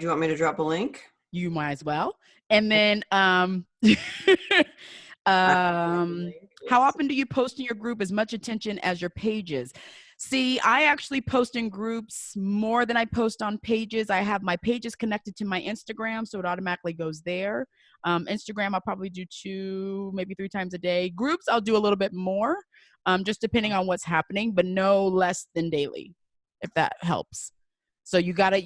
B: you want me to drop a link?
A: You might as well. And then,
B: I can drop a
A: um,
B: link.
A: how
B: Let's see.
A: often do you post in your group as much attention as your pages? See, I actually post in groups more than I post on pages. I have my pages connected to my Instagram, so it automatically goes there. Instagram, I'll probably do 2, maybe 3 times a day. Groups, I'll do a little bit more, just depending on what's happening, but no less than daily, if that helps. So you gotta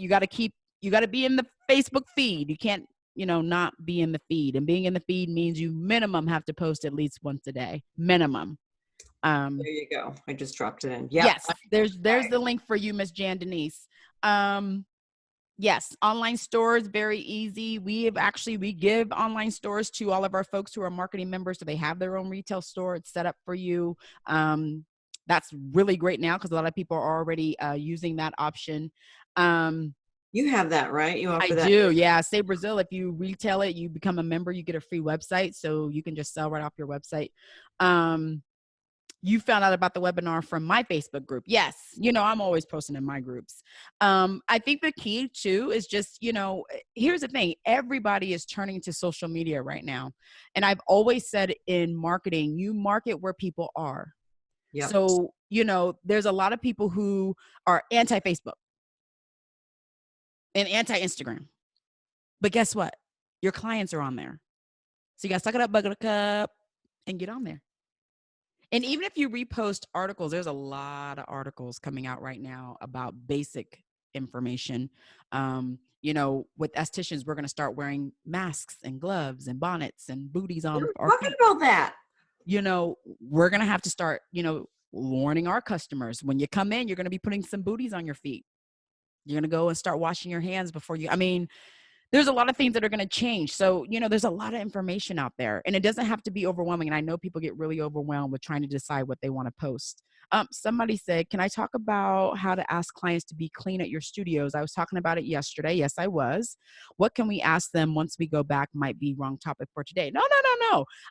A: be in the Facebook feed. You can't, not be in the feed. And being in the feed means you minimum have to post at least once a day. Minimum.
B: There you go. I just dropped it in. Yep.
A: Yes, there's the link for you, Miss Jan Denise. Yes, online stores, very easy. We give online stores to all of our folks who are marketing members, so they have their own retail store. It's set up for you. That's really great now because a lot of people are already using that option.
B: You have that, right? You
A: I
B: offer that.
A: do. Yeah. Say Brazil, if you retail it, you become a member, you get a free website. So you can just sell right off your website. You found out about the webinar from my Facebook group. Yes. I'm always posting in my groups. I think the key too is just, here's the thing. Everybody is turning to social media right now. And I've always said in marketing, you market where people are.
B: Yep.
A: So, there's a lot of people who are anti-Facebook and anti-Instagram. But guess what? Your clients are on there. So you got to suck it up, buttercup, and get on there. And even if you repost articles, there's a lot of articles coming out right now about basic information. With estheticians, we're going to start wearing masks and gloves and bonnets and booties on
B: We're
A: our
B: talking
A: feet.
B: about that.
A: We're going to have to start, warning our customers. When you come in, you're going to be putting some booties on your feet. You're going to go and start washing your hands before you, there's a lot of things that are going to change. So, there's a lot of information out there, and it doesn't have to be overwhelming. And I know people get really overwhelmed with trying to decide what they want to post. Somebody said, can I talk about how to ask clients to be clean at your studios? I was talking about it yesterday. Yes, I was. What can we ask them once we go back? Might be wrong topic for today. No.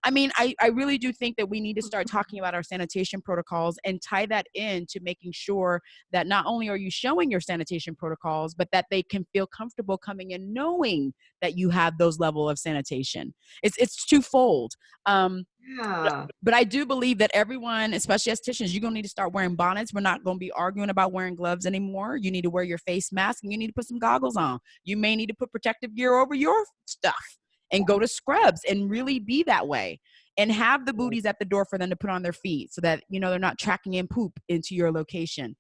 A: I mean, I really do think that we need to start talking about our sanitation protocols and tie that into making sure that not only are you showing your sanitation protocols, but that they can feel comfortable coming in knowing that you have those level of sanitation. It's twofold.
B: Yeah.
A: But I do believe that everyone, especially estheticians, you're going to need to start wearing bonnets. We're not going to be arguing about wearing gloves anymore. You need to wear your face mask, and you need to put some goggles on. You may need to put protective gear over your stuff and go to scrubs and really be that way, and have the booties at the door for them to put on their feet so that, they're not tracking in poop into your location.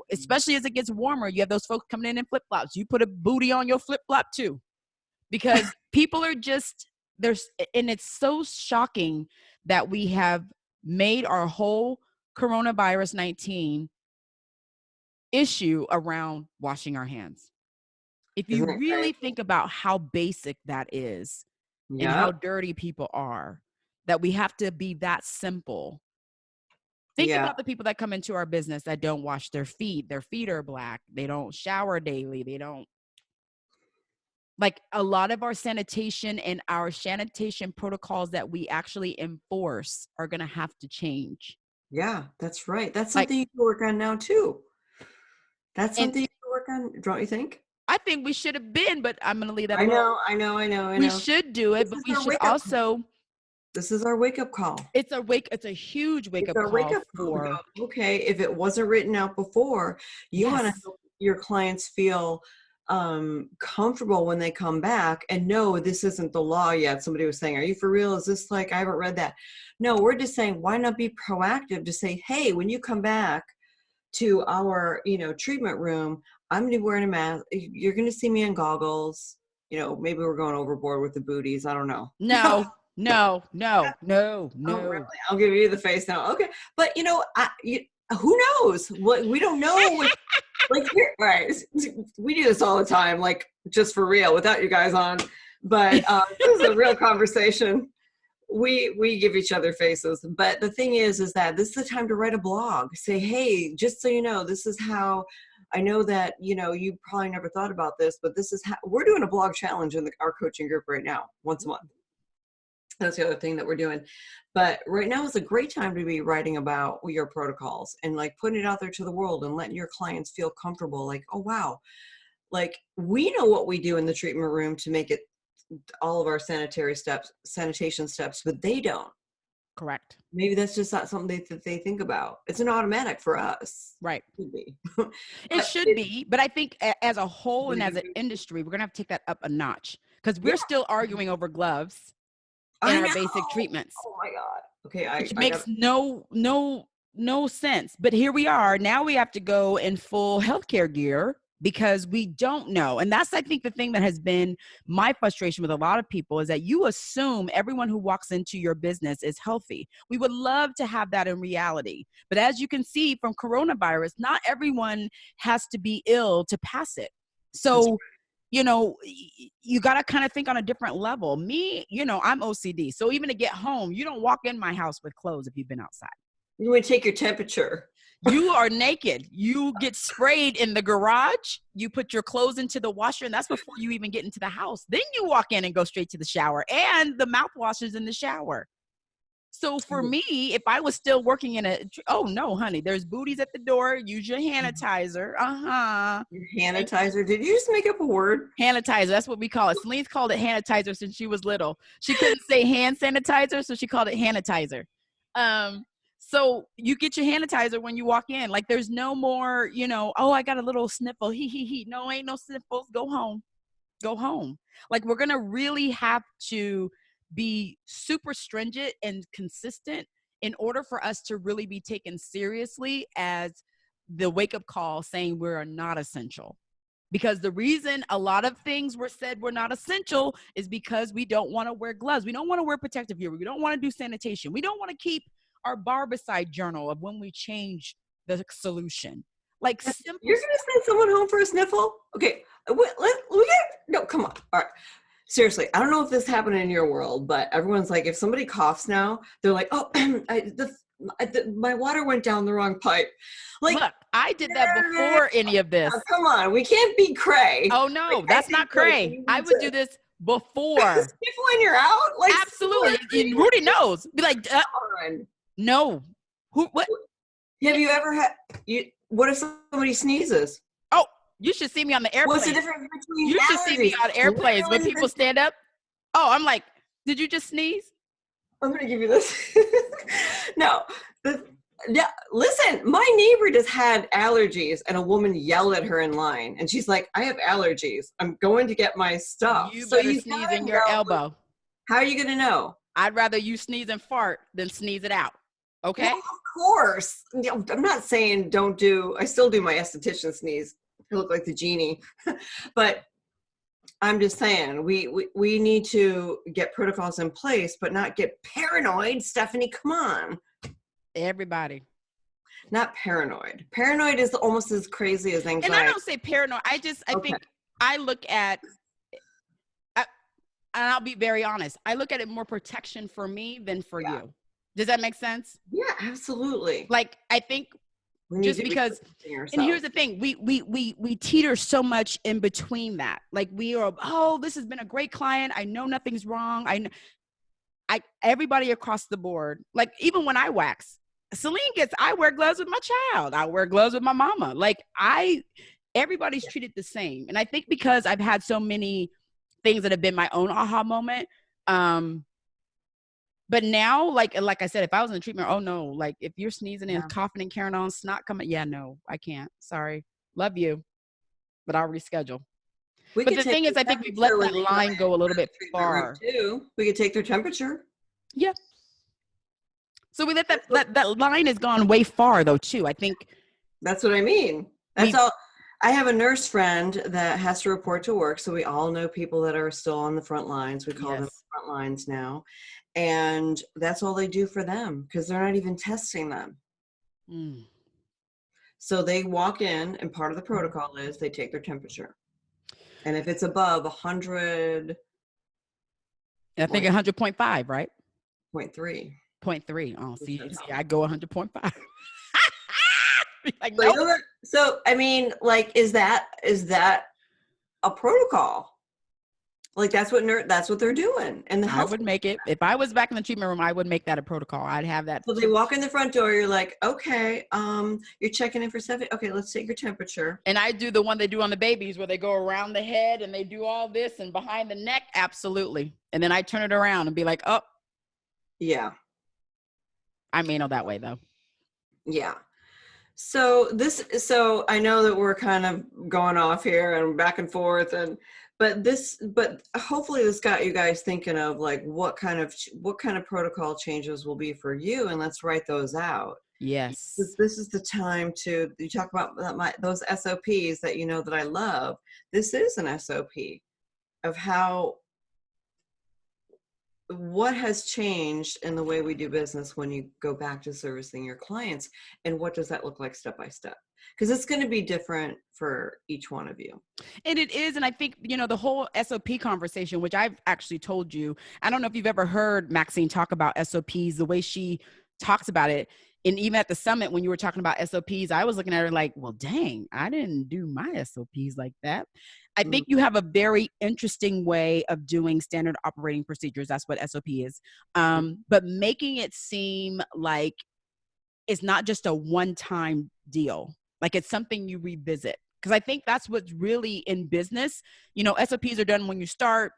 A: Especially as it gets warmer, you have those folks coming in flip-flops. You put a booty on your flip-flop too, because people are just, and it's so shocking that we have made our whole coronavirus 19 issue around washing our hands. If you really think about how basic that is and how dirty people are, that we have to be that simple. Think about the people that come into our business that don't wash their feet. Their feet are black. They don't shower daily. They don't. Like, a lot of our sanitation and our sanitation protocols that we actually enforce are going to have to change.
B: Yeah, that's right. That's something you can work on now too. That's something you can work on, don't you think?
A: I think we should have been, but I'm going to leave that
B: alone. I know.
A: We should do it, but we should also.
B: This is our wake-up call.
A: It's a huge wake-up call for.
B: Okay, if it wasn't written out before, you want to help your clients feel comfortable when they come back, and no, this isn't the law yet. Somebody was saying, are you for real? Is this like, I haven't read that. No, we're just saying, why not be proactive to say, hey, when you come back to our, treatment room, I'm going to be wearing a mask. You're going to see me in goggles. Maybe we're going overboard with the booties. I don't know.
A: No.
B: Oh, really? I'll give you the face now. Okay. But who knows what, we don't know. Right. We do this all the time, like, just for real, without you guys on. But this is a real conversation. We give each other faces. But the thing is that this is the time to write a blog. Say, hey, just so you know, this is how. I know that, you probably never thought about this, but this is how we're doing a blog challenge in our coaching group right now, once a month. That's the other thing that we're doing. But right now is a great time to be writing about your protocols and, like, putting it out there to the world and letting your clients feel comfortable. Like, oh, wow. Like, we know what we do in the treatment room to make it all of our sanitation steps, but they don't.
A: Correct.
B: Maybe that's just not something that they think about. It's an automatic for us.
A: Right.
B: It should be.
A: It should be. But I think as a whole and as an industry, we're going to have to take that up a notch, because we're still arguing over gloves in our basic treatments.
B: Oh my God. Okay.
A: Which makes no sense. But here we are. Now we have to go in full healthcare gear because we don't know. And that's, I think, the thing that has been my frustration with a lot of people, is that you assume everyone who walks into your business is healthy. We would love to have that in reality. But as you can see from coronavirus, not everyone has to be ill to pass it. So, you got to kind of think on a different level. Me, I'm OCD. So even to get home, you don't walk in my house with clothes if you've been outside.
B: You would take your temperature.
A: You are naked. You get sprayed in the garage. You put your clothes into the washer, and that's before you even get into the house. Then you walk in and go straight to the shower, and the mouthwash is in the shower. So for me, if I was still working in oh no, honey, there's booties at the door. Use your sanitizer.
B: Your sanitizer. Did you just make up a word?
A: Sanitizer. That's what we call it. Celine's called it sanitizer since she was little. She couldn't say hand sanitizer, so she called it sanitizer. So you get your sanitizer when you walk in. Like, there's no more, oh, I got a little sniffle. He. No, ain't no sniffles. Go home. Go home. Like, we're going to really have to be super stringent and consistent in order for us to really be taken seriously as the wake-up call saying we're not essential. Because the reason a lot of things were said were not essential is because we don't want to wear gloves. We don't want to wear protective gear. We don't want to do sanitation. We don't want to keep our barbicide journal of when we change the solution. Like simple
B: You're going to send someone home for a sniffle? Okay. No, come on. All right. Seriously, I don't know if this happened in your world, but everyone's like, if somebody coughs now, they're like, oh, my water went down the wrong pipe. Like,
A: Look, I did that before any of this.
B: come on, we can't be cray.
A: Oh no,
B: like,
A: that's not cray. I would do this before.
B: Sniffle when you're out? Like,
A: absolutely. And Rudy knows. Be like, no. What?
B: Have you ever had, what if somebody sneezes?
A: Oh, you should see me on the airplane.
B: What's the difference between
A: You should see me on airplanes when people stand up. Oh, I'm like, did you just sneeze?
B: I'm going to give you this. No. Listen, my neighbor just had allergies and a woman yelled at her in line. And she's like, I have allergies. I'm going to get my stuff.
A: You better sneeze in your elbow.
B: How are you going to know?
A: I'd rather you sneeze and fart than sneeze it out. Okay?
B: Well, of course. I'm not saying I still do my esthetician sneeze. I look like the genie. But I'm just saying we need to get protocols in place, but not get paranoid. Stephanie, come on.
A: Everybody.
B: Not paranoid. Paranoid is almost as crazy as anxiety.
A: And I don't say paranoid. I think I look at, and I'll be very honest, I look at it more protection for me than for you. Does that make sense? Yeah,
B: absolutely.
A: Like, I think just because, and here's the thing, we teeter so much in between that. Like we are, oh, this has been a great client. I know nothing's wrong. Everybody across the board, like even when I wax, I wear gloves with my child. I wear gloves with my mama. Like everybody's treated the same. And I think because I've had so many things that have been my own aha moment. But now, like I said, if I was in the treatment, oh no, like if you're sneezing and coughing and carrying on, snot coming, no, I can't. Sorry. Love you. But I'll reschedule. But the thing is, I think we've let that line go a little bit far.
B: Too. We could take their temperature.
A: Yeah. So we let that line has gone way far though too. I think
B: that's what I mean. That's all. I have a nurse friend that has to report to work. So we all know people that are still on the front lines. We call them front lines now. And that's all they do for them because they're not even testing them. So they walk in and part of the protocol is they take their temperature. And if it's above 100.
A: I think 100.5, right?
B: 0.3.
A: 0.3. Oh, see, I go 100.5.
B: Like, nope. So, I mean, like, is that a protocol? Like that's what they're doing. And
A: I would make it, if I was back in the treatment room, I would make that a protocol. I'd have that.
B: So they walk in the front door. You're like, okay, you're checking in for 7. Okay, let's take your temperature.
A: And I do the one they do on the babies where they go around the head and they do all this and behind the neck. Absolutely. And then I turn it around and be like, oh.
B: Yeah.
A: I'm anal that way though.
B: Yeah. So I know that we're kind of going off here and back and forth but hopefully this got you guys thinking of like what kind of protocol changes will be for you, and let's write those out.
A: Yes.
B: This is the time you talk about those SOPs that you know that I love. This is an SOP of what has changed in the way we do business when you go back to servicing your clients, and what does that look like step by step? Because it's going to be different for each one of you.
A: And it is. And I think, the whole SOP conversation, which I've actually told you, I don't know if you've ever heard Maxine talk about SOPs, the way she talks about it. And even at the summit, when you were talking about SOPs, I was looking at her like, well, dang, I didn't do my SOPs like that. I think you have a very interesting way of doing standard operating procedures. That's what SOP is. But making it seem like it's not just a one-time deal. Like it's something you revisit. Because I think that's what's really in business. SOPs are done when you start,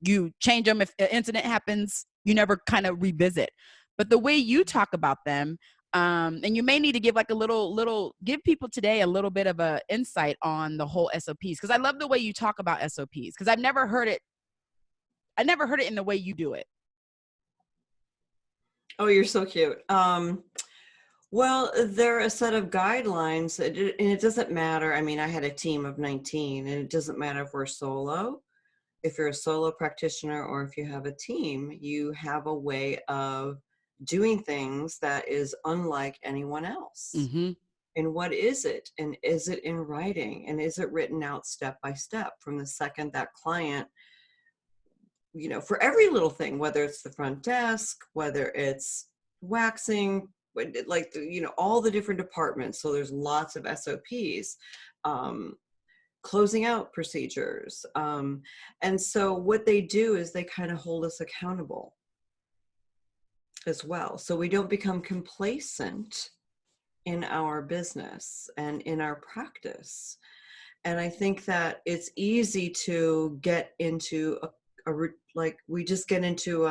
A: you change them. If an incident happens, you never kind of revisit. But the way you talk about them, and you may need to give like give people today a little bit of a insight on the whole SOPs. Because I love the way you talk about SOPs. Because I've never heard it. I never heard it in the way you do it.
B: Oh, you're so cute. Well, there are a set of guidelines, and it doesn't matter. I mean, I had a team of 19, and it doesn't matter if we're solo. If you're a solo practitioner or if you have a team, you have a way of doing things that is unlike anyone else.
A: Mm-hmm.
B: And what is it? And is it in writing? And is it written out step by step from the second that client, for every little thing, whether it's the front desk, whether it's waxing, like, all the different departments. So there's lots of SOPs, closing out procedures. And so what they do is they kind of hold us accountable as well. So we don't become complacent in our business and in our practice. And I think that it's easy to get into we just get into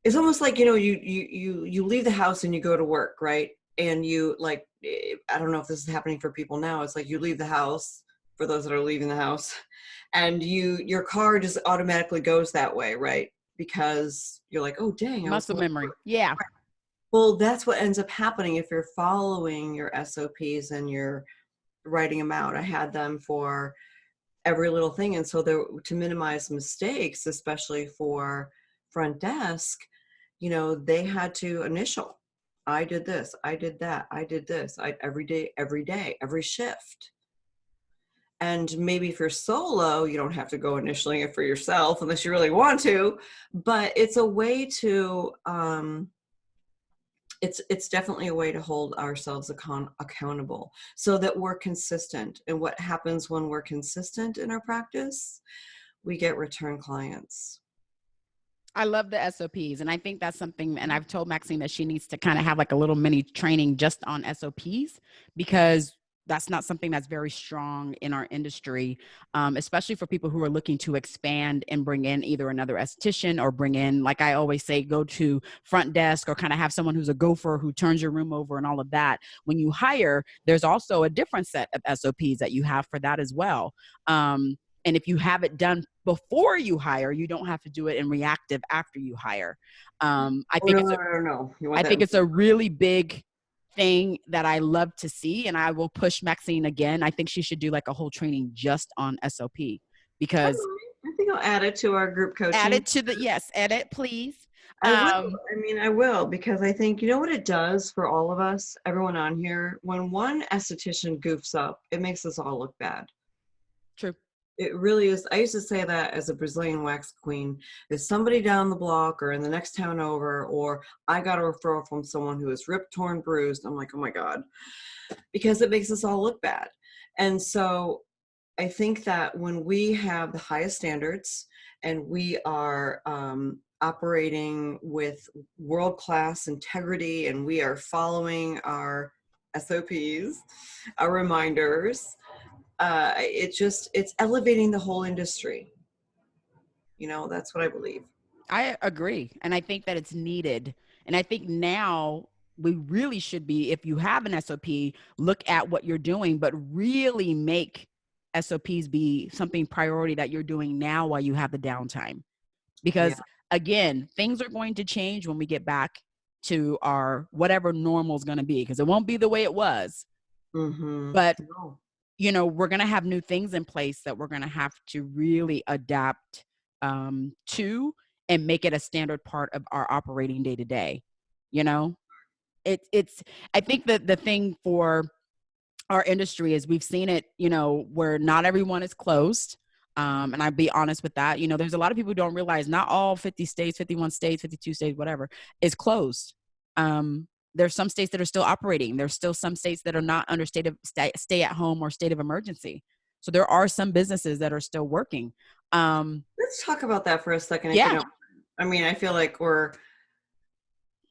B: it's almost like, you leave the house and you go to work, right? And you, like, I don't know if this is happening for people now. It's like you leave the house, for those that are leaving the house, and your car just automatically goes that way, right? Because you're like, oh dang,
A: Muscle memory. Yeah.
B: Well, that's what ends up happening if you're following your SOPs and you're writing them out. I had them for every little thing. And so to minimize mistakes, especially for front desk, they had to initial. I did this, I did that, I did this, every day, every shift. And maybe if you're solo, you don't have to go initialing it for yourself unless you really want to, but it's a way to, it's definitely a way to hold ourselves accountable so that we're consistent. And what happens when we're consistent in our practice? We get return clients.
A: I love the SOPs. And I think that's something, and I've told Maxine that she needs to kind of have like a little mini training just on SOPs, because that's not something that's very strong in our industry, especially for people who are looking to expand and bring in either another esthetician or bring in, like I always say, go to front desk or kind of have someone who's a gopher who turns your room over and all of that. When you hire, there's also a different set of SOPs that you have for that as well. And if you have it done before you hire, you don't have to do it in reactive after you hire. I think it's a really big thing that I love to see, and I will push Maxine again. I think she should do like a whole training just on SOP, because
B: I think I'll add it to our group coaching.
A: Add it, please.
B: I will, because I think, what it does for all of us, everyone on here, when one esthetician goofs up, it makes us all look bad.
A: True.
B: It really is. I used to say that as a Brazilian wax queen. There's somebody down the block or in the next town over, or I got a referral from someone who is ripped, torn, bruised. I'm like, oh my God, because it makes us all look bad. And so I think that when we have the highest standards and we are operating with world-class integrity and we are following our SOPs, our reminders, it's elevating the whole industry. That's what I believe.
A: I agree. And I think that it's needed. And I think now we really should be, if you have an SOP, look at what you're doing, but really make SOPs be something priority that you're doing now while you have the downtime. Because again, things are going to change when we get back to our whatever normal is going to be, because it won't be the way it was.
B: Mm-hmm.
A: But we're going to have new things in place that we're going to have to really adapt to and make it a standard part of our operating day to day. I think that the thing for our industry is we've seen it, where not everyone is closed. And I'd be honest with that. There's a lot of people who don't realize not all 50 states, 51 states, 52 states, whatever, is closed. There's some states that are still operating. There's still some states that are not under state of stay at home or state of emergency. So there are some businesses that are still working.
B: Let's talk about that for a second.
A: Yeah.
B: I feel like we're,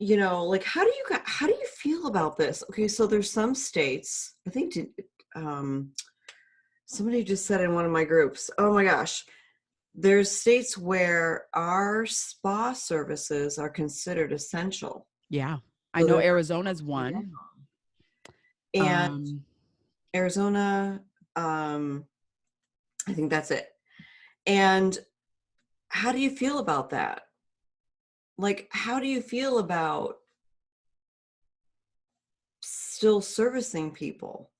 B: like, how do you feel about this? Okay. So there's some states, I think, somebody just said in one of my groups, oh my gosh, there's states where our spa services are considered essential.
A: Yeah. I know Arizona's one.
B: And Arizona, I think that's it. And how do you feel about that? Like, how do you feel about still servicing people?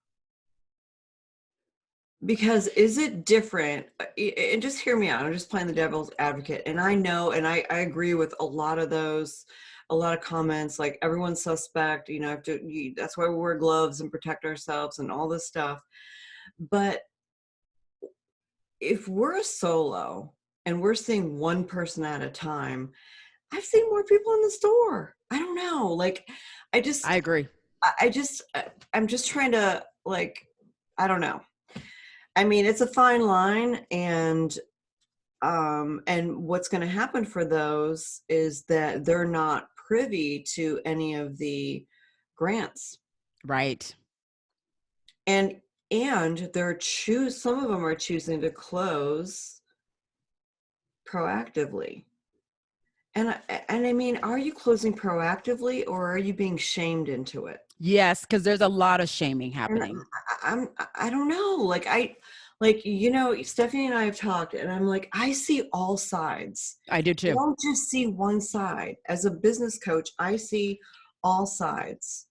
B: Because is it different? And just hear me out. I'm just playing the devil's advocate. And I know, and I agree with a lot of those a lot of comments like everyone's suspect, you know, that's why we wear gloves and protect ourselves and all this stuff. But if we're a solo and we're seeing one person at a time, I've seen more people in the store. I don't know. Like,
A: I agree.
B: I'm just trying to, like, I don't know. I mean, it's a fine line, and what's going to happen for those is that they're not privy to any of the grants.
A: Right.
B: And some of them are choosing to close proactively. And I mean, are you closing proactively, or are you being shamed into it?
A: Yes, because there's a lot of shaming
B: And
A: happening.
B: I don't know. You know, Stephanie and I have talked, and I'm like, I see all sides.
A: I do
B: I
A: too.
B: don't just see one side. As a business coach, I see all sides.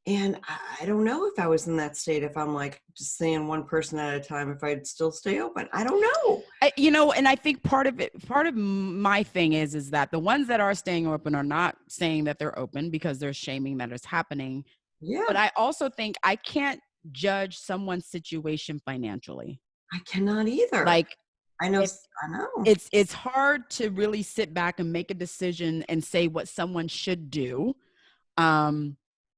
B: And I don't know if I was in that state, if I'm like just seeing one person at a time, if I'd still stay open. I don't know.
A: You know, and I think part of my thing is that the ones that are staying open are not saying that they're open because there's shaming that is happening. But
B: Yeah,
A: I also think I can't judge someone's situation financially.
B: I cannot either.
A: Like,
B: I know.
A: if
B: I know.
A: it's hard to really sit back and make a decision and say what someone should do,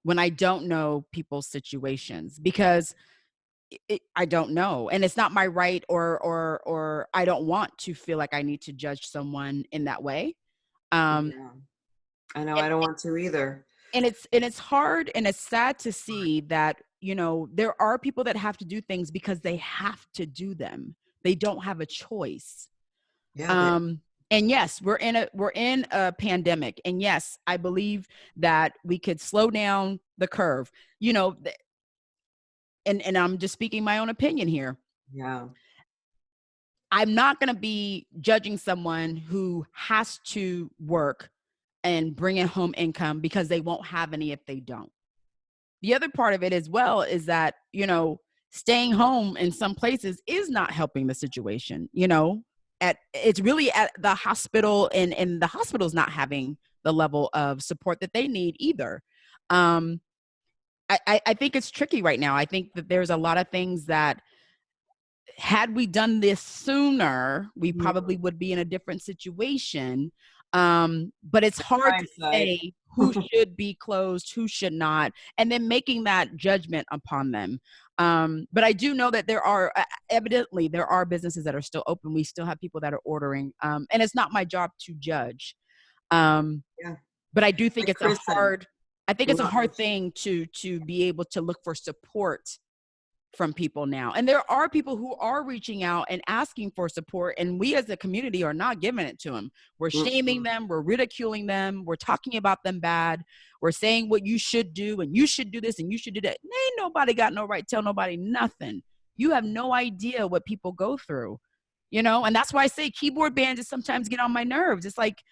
A: when I don't know people's situations, because I don't know, and it's not my right, or I don't want to feel like I need to judge someone in that way. Um,
B: Yeah, I know.
A: and,
B: I don't want to either.
A: and it's hard, and it's sad to see that, you know, there are people that have to do things because they have to do them. They don't have a choice.
B: Yeah,
A: Um, and yes, we're in a pandemic, and yes, I believe that we could slow down the curve. You know, and I'm just speaking my own opinion here.
B: yeah,
A: I'm not going to be judging someone who has to work and bring in home income because they won't have any if they don't. The other part of it as well is that, you know, staying home in some places is not helping the situation. You know, it's really at the hospital, and the hospital's not having the level of support that they need either. Um, I think it's tricky right now. I think that there's a lot of things that, had we done this sooner, we
B: Mhm.
A: probably would be in a different situation. But it's
B: With
A: hard to
B: hindsight.
A: say who should be closed, who should not, and then making that judgment upon them. But I do know that evidently there are businesses that are still open. We still have people that are ordering, and it's not my job to judge. Um,
B: Yeah,
A: but I do think
B: like
A: it's a
B: Chris said,
A: hard. I think it's a
B: not
A: hard
B: much.
A: thing to be able to look for support from people now. And there are people who are reaching out and asking for support, and we as a community are not giving it to them. We're shaming
B: Mm-mm.
A: them, we're ridiculing them, we're talking about them bad, we're saying what you should do, and you should do this, and you should do that. Ain't nobody got no right to tell nobody nothing. You have no idea what people go through, you know. And that's why I say keyboard bands just sometimes get on my nerves. It's like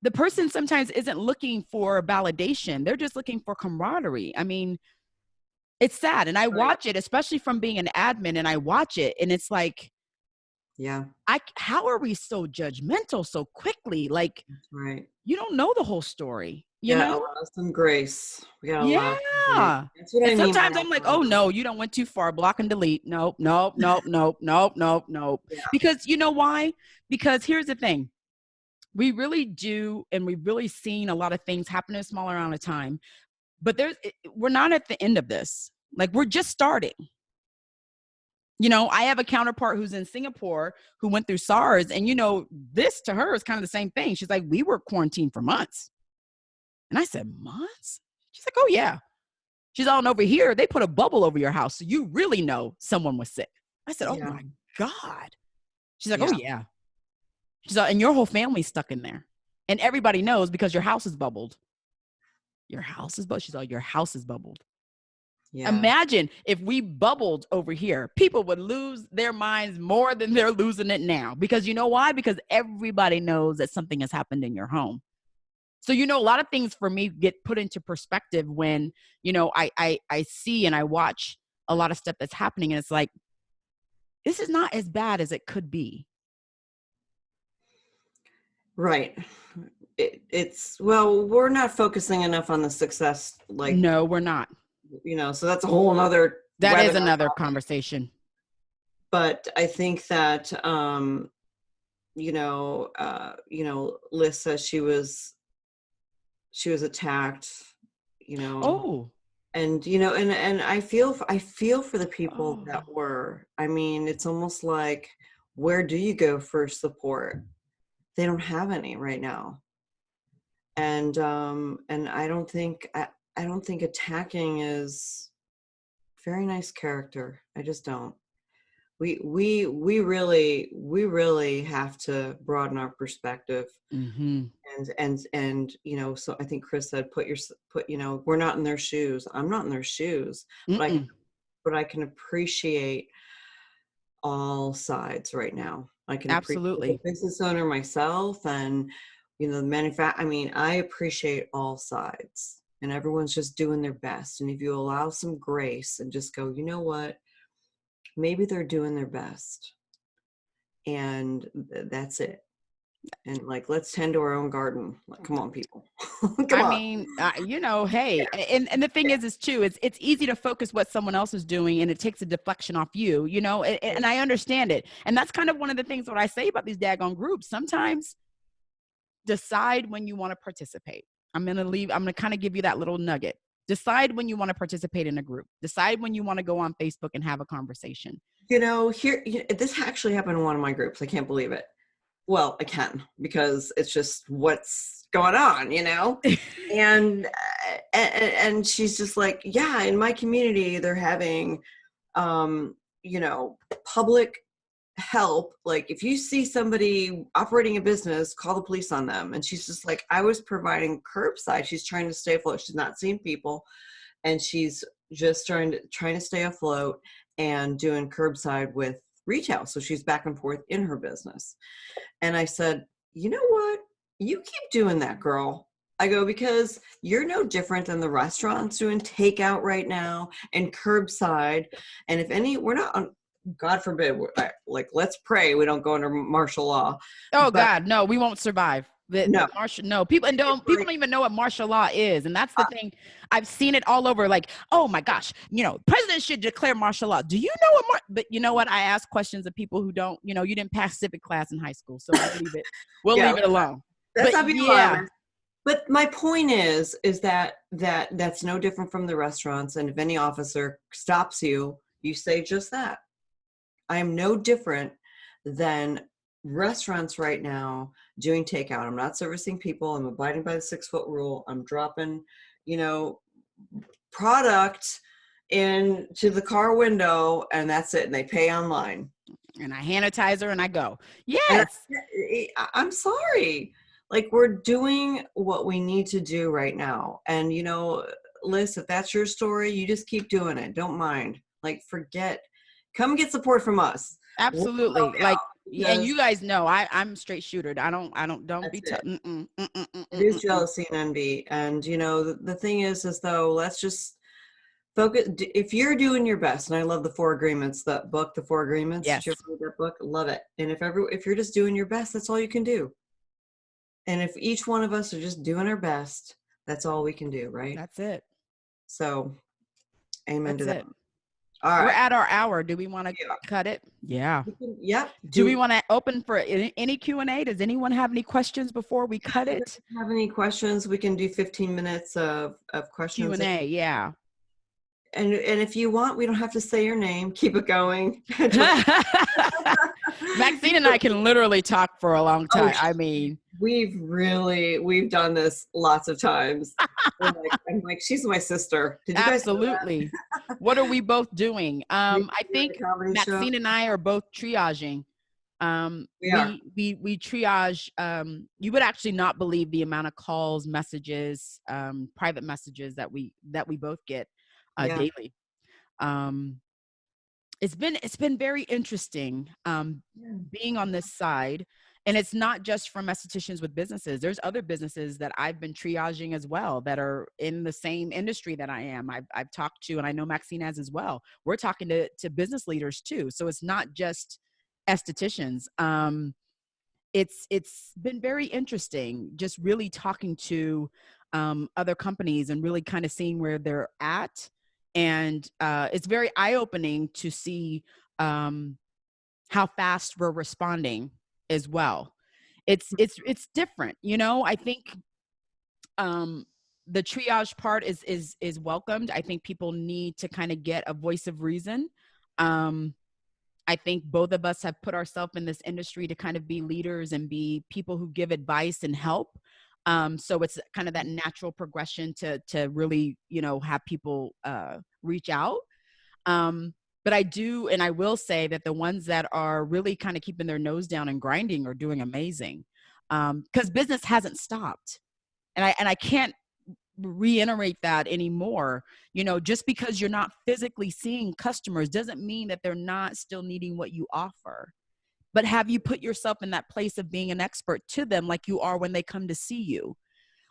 A: the person sometimes isn't looking for validation, they're just looking for camaraderie. I mean, it's sad, and I
B: Right.
A: watch it, especially from being an admin, and I watch it, and it's like,
B: Yeah,
A: how are we so judgmental so quickly? Like,
B: that's right.
A: you don't know the whole story, you
B: Gotta
A: know?
B: allow some grace. We gotta allow some grace.
A: Yeah.
B: That's what
A: And
B: I mean by
A: sometimes I'm like, oh
B: allowing.
A: no, you don't went too far. Block and delete. Nope, nope, nope, nope, nope, nope, nope.
B: Yeah.
A: Because you know why? Because here's the thing. We really do, and we've really seen a lot of things happen in a smaller amount of time. But we're not at the end of this. Like, we're just starting. You know, I have a counterpart who's in Singapore who went through SARS, and you know, this to her is kind of the same thing. She's like, we were quarantined for months. And I said, months? She's like, oh yeah. She's all, and over here, they put a bubble over your house, so you really know someone was sick. I said, oh
B: Yeah.
A: my God. She's like, oh
B: Yeah.
A: yeah. She's like, and your whole family's stuck in there. And everybody knows because your house is bubbled. Your house is bubbled. She's like, your house is bubbled.
B: Yeah.
A: Imagine if we bubbled over here, people would lose their minds more than they're losing it now. Because you know why? Because everybody knows that something has happened in your home. So, you know, a lot of things for me get put into perspective when, you know, I see and I watch a lot of stuff that's happening. And it's like, this is not as bad as it could be.
B: Right. it's, well, we're not focusing enough on the success, like,
A: No, we're not.
B: So that's a whole nother
A: That is
B: webinar.
A: another conversation.
B: But I think that, Liz says she was attacked,
A: Oh,
B: and, and I feel for the people
A: oh,
B: that were. I mean, it's almost like, where do you go for support? They don't have any right now. And I don't think attacking is very nice character. I just don't. We really have to broaden our perspective.
A: mm-hmm.
B: And so I think Chris said, we're not in their shoes. I'm not in their shoes,
A: Mm-mm.
B: but I can appreciate all sides right now. I can appreciate the
A: Absolutely.
B: business owner myself, and the I mean, I appreciate all sides, and everyone's just doing their best. And if you allow some grace and just go, you know what, maybe they're doing their best, and that's it. And, like, let's tend to our own garden. Like, come on, people. Come
A: I
B: on.
A: mean, hey, and the thing is too, it's easy to focus what someone else is doing, and it takes a deflection off you, and I understand it. And that's kind of one of the things what I say about these daggone groups. Sometimes decide when you want to participate. I'm going to kind of give you that little nugget. Decide when you want to participate in a group. Decide when you want to go on Facebook and have a conversation.
B: This actually happened in one of my groups. I can't believe it. Well, I can, because it's just what's going on, and she's just like, yeah, in my community, they're having, public help. Like, if you see somebody operating a business, call the police on them. And she's just like, I was providing curbside. She's trying to stay afloat. She's not seeing people, and she's just trying to stay afloat and doing curbside with retail. So she's back and forth in her business. And I said, you know what? You keep doing that, girl. I go, because you're no different than the restaurants doing takeout right now and curbside. And if we're not on, God forbid, like, let's pray we don't go under martial law.
A: Oh
B: But
A: God, no, we won't survive.
B: no,
A: People don't even know what martial law is, and that's the thing. I've seen it all over. Like, oh my gosh, president should declare martial law. Do you know what? But you know what? I ask questions of people who don't. You didn't pass civic class in high school, so we'll leave it. We'll leave it alone.
B: That's
A: But
B: not being
A: yeah,
B: But my point is that's no different from the restaurants. And if any officer stops you, you say just that. I am no different than restaurants right now doing takeout. I'm not servicing people. I'm abiding by the 6-foot rule. I'm dropping, product into the car window, and that's it. And they pay online.
A: and I sanitizer and I go.
B: And
A: Yes,
B: I'm sorry. Like, we're doing what we need to do right now. And, Liz, if that's your story, you just keep doing it. Don't mind. Like, come get support from us.
A: absolutely. Like, and
B: Because
A: you guys know I'm a straight shooter. Don't be
B: that's it.
A: mm-mm, mm-mm, mm-mm,
B: It is
A: mm-mm.
B: jealousy and envy. And, the thing is though, let's just focus. If you're doing your best, and I love the 4 Agreements, that book, the 4 Agreements. Did you
A: Yes,
B: ever read that book? Love it. And if you're just doing your best, that's all you can do. And if each one of us are just doing our best, that's all we can do, right?
A: that's it.
B: So, amen to
A: That's
B: that.
A: it.
B: All
A: We're
B: right.
A: at our hour. Do we want to
B: Yeah.
A: cut it? Yeah.
B: Yep.
A: Do we want to open for any Q&A? Does anyone have any questions before we cut it?
B: Have any questions? We can do 15 minutes of questions.
A: Q&A, yeah.
B: And if you want, we don't have to say your name. Keep it going.
A: Maxine and I can literally talk for a long time. I mean,
B: we've done this lots of times. I'm like, she's my sister. Did you
A: absolutely. What are we both doing? I think Maxine and I are both triaging. We triage. You would actually not believe the amount of calls, messages, private messages that we both get daily. It's been very interesting being on this side. And it's not just from estheticians with businesses. There's other businesses that I've been triaging as well that are in the same industry that I am. I've talked to, and I know Maxine has as well. We're talking to business leaders too. So it's not just estheticians. it's been very interesting just really talking to other companies and really kind of seeing where they're at. And it's very eye-opening to see how fast we're responding as well. It's different, you know. I think the triage part is welcomed. I think people need to kind of get a voice of reason. I think both of us have put ourselves in this industry to kind of be leaders and be people who give advice and help. So it's kind of that natural progression to really, you know, have people reach out. But I do, and I will say that the ones that are really kind of keeping their nose down and grinding are doing amazing, because business hasn't stopped. And I can't reiterate that anymore. You know, just because you're not physically seeing customers doesn't mean that they're not still needing what you offer. But have you put yourself in that place of being an expert to them like you are when they come to see you?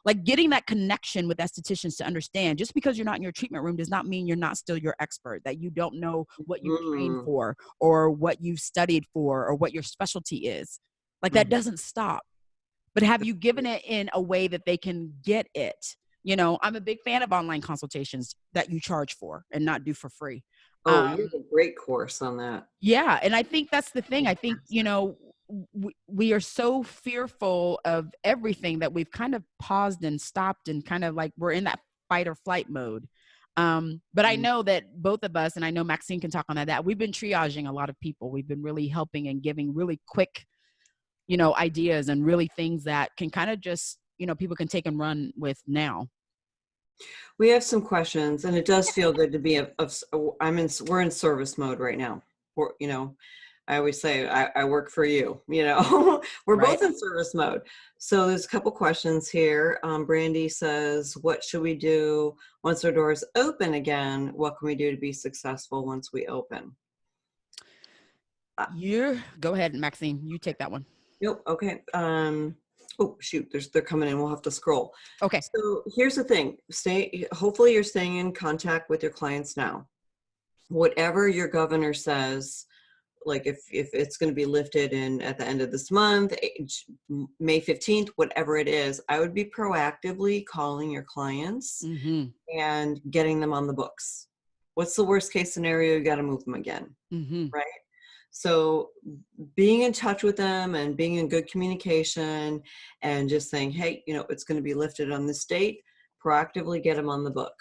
A: Like getting that connection with estheticians to understand just because you're not in your treatment room does not mean you're not still your expert, that you don't know what you've trained
B: Mm,
A: for or what you've studied for or what your specialty is. Like that
B: mm.
A: doesn't stop. But have you given it in a way that they can get it? You know, I'm a big fan of online consultations that you charge for and not do for free.
B: Oh, you
A: Um,
B: have a great course on that.
A: yeah, and I think that's the thing. I think, you know, we are so fearful of everything that we've kind of paused and stopped and kind of like we're in that fight or flight mode. But I
B: Mm.
A: know that both of us, and I know Maxine can talk on that we've been triaging a lot of people. We've been really helping and giving really quick, you know, ideas and really things that can kind of just, you know, people can take and run with now.
B: We have some questions, and it does feel good to be we're in service mode right now. You know, I always say I work for you, you know, we're
A: Right.
B: both in service mode. So there's a couple questions here. Brandy says, what should we do once our doors open again? What can we do to be successful once we open?
A: You go ahead, Maxine. You take that one.
B: Nope. Okay. Oh shoot, they're coming in. We'll have to scroll.
A: Okay.
B: So here's the thing. Hopefully you're staying in contact with your clients now. Whatever your governor says, like if it's going to be lifted in at the end of this month, May 15th, whatever it is, I would be proactively calling your clients
A: Mm-hmm.
B: and getting them on the books. What's the worst case scenario? You got to move them again,
A: Mm-hmm.
B: right? So being in touch with them and being in good communication and just saying, hey, you know, it's going to be lifted on this date, proactively get them on the book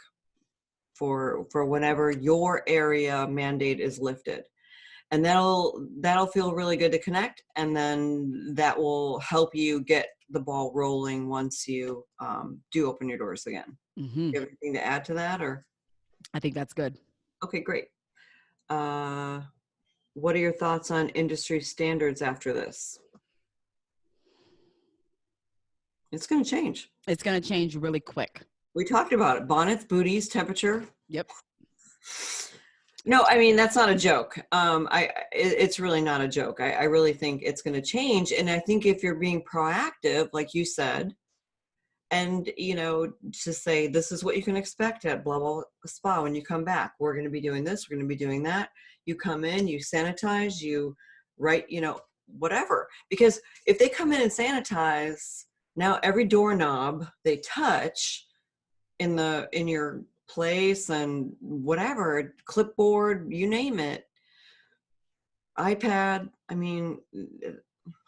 B: for whenever your area mandate is lifted. And that'll feel really good to connect. And then that will help you get the ball rolling once you do open your doors again.
A: Mm-hmm.
B: You have anything to add to that, or?
A: I think that's good.
B: Okay, great. What are your thoughts on industry standards after this? It's going to change.
A: It's going to change really quick.
B: We talked about it. Bonnets, booties, temperature.
A: Yep.
B: No, I mean, that's not a joke. It's really not a joke. I really think it's going to change. And I think if you're being proactive, like you said, and, you know, to say, this is what you can expect at blah, blah, spa when you come back. We're going to be doing this. We're going to be doing that. You come in, you sanitize, you write, you know, whatever. Because if they come in and sanitize, now every doorknob they touch in your place and whatever, clipboard, you name it, iPad, I mean,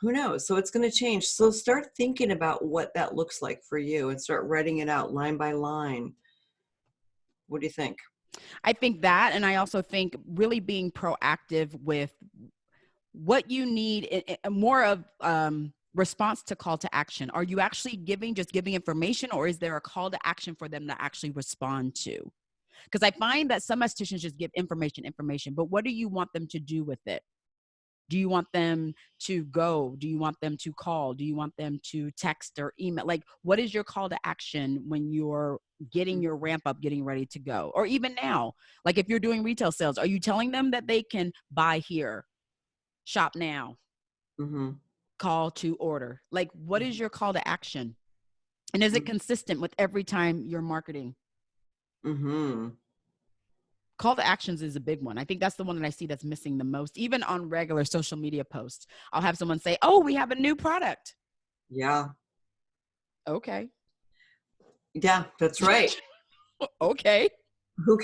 B: who knows? So it's going to change. So start thinking about what that looks like for you and start writing it out line by line. What do you think?
A: I think that, and I also think really being proactive with what you need, more of response to call to action. Are you actually just giving information, or is there a call to action for them to actually respond to? Because I find that some estheticians just give information, but what do you want them to do with it? Do you want them to go? Do you want them to call? Do you want them to text or email? Like, what is your call to action when you're getting your ramp up, getting ready to go? Or even now, like if you're doing retail sales, are you telling them that they can buy here, shop now,
B: Mm-hmm.
A: call to order? Like, what is your call to action? And is it consistent with every time you're marketing?
B: Mm-hmm.
A: Call to actions is a big one. I think that's the one that I see that's missing the most. Even on regular social media posts, I'll have someone say, "Oh, we have a new product."
B: Yeah.
A: Okay.
B: Yeah, that's right.
A: Okay.
B: Who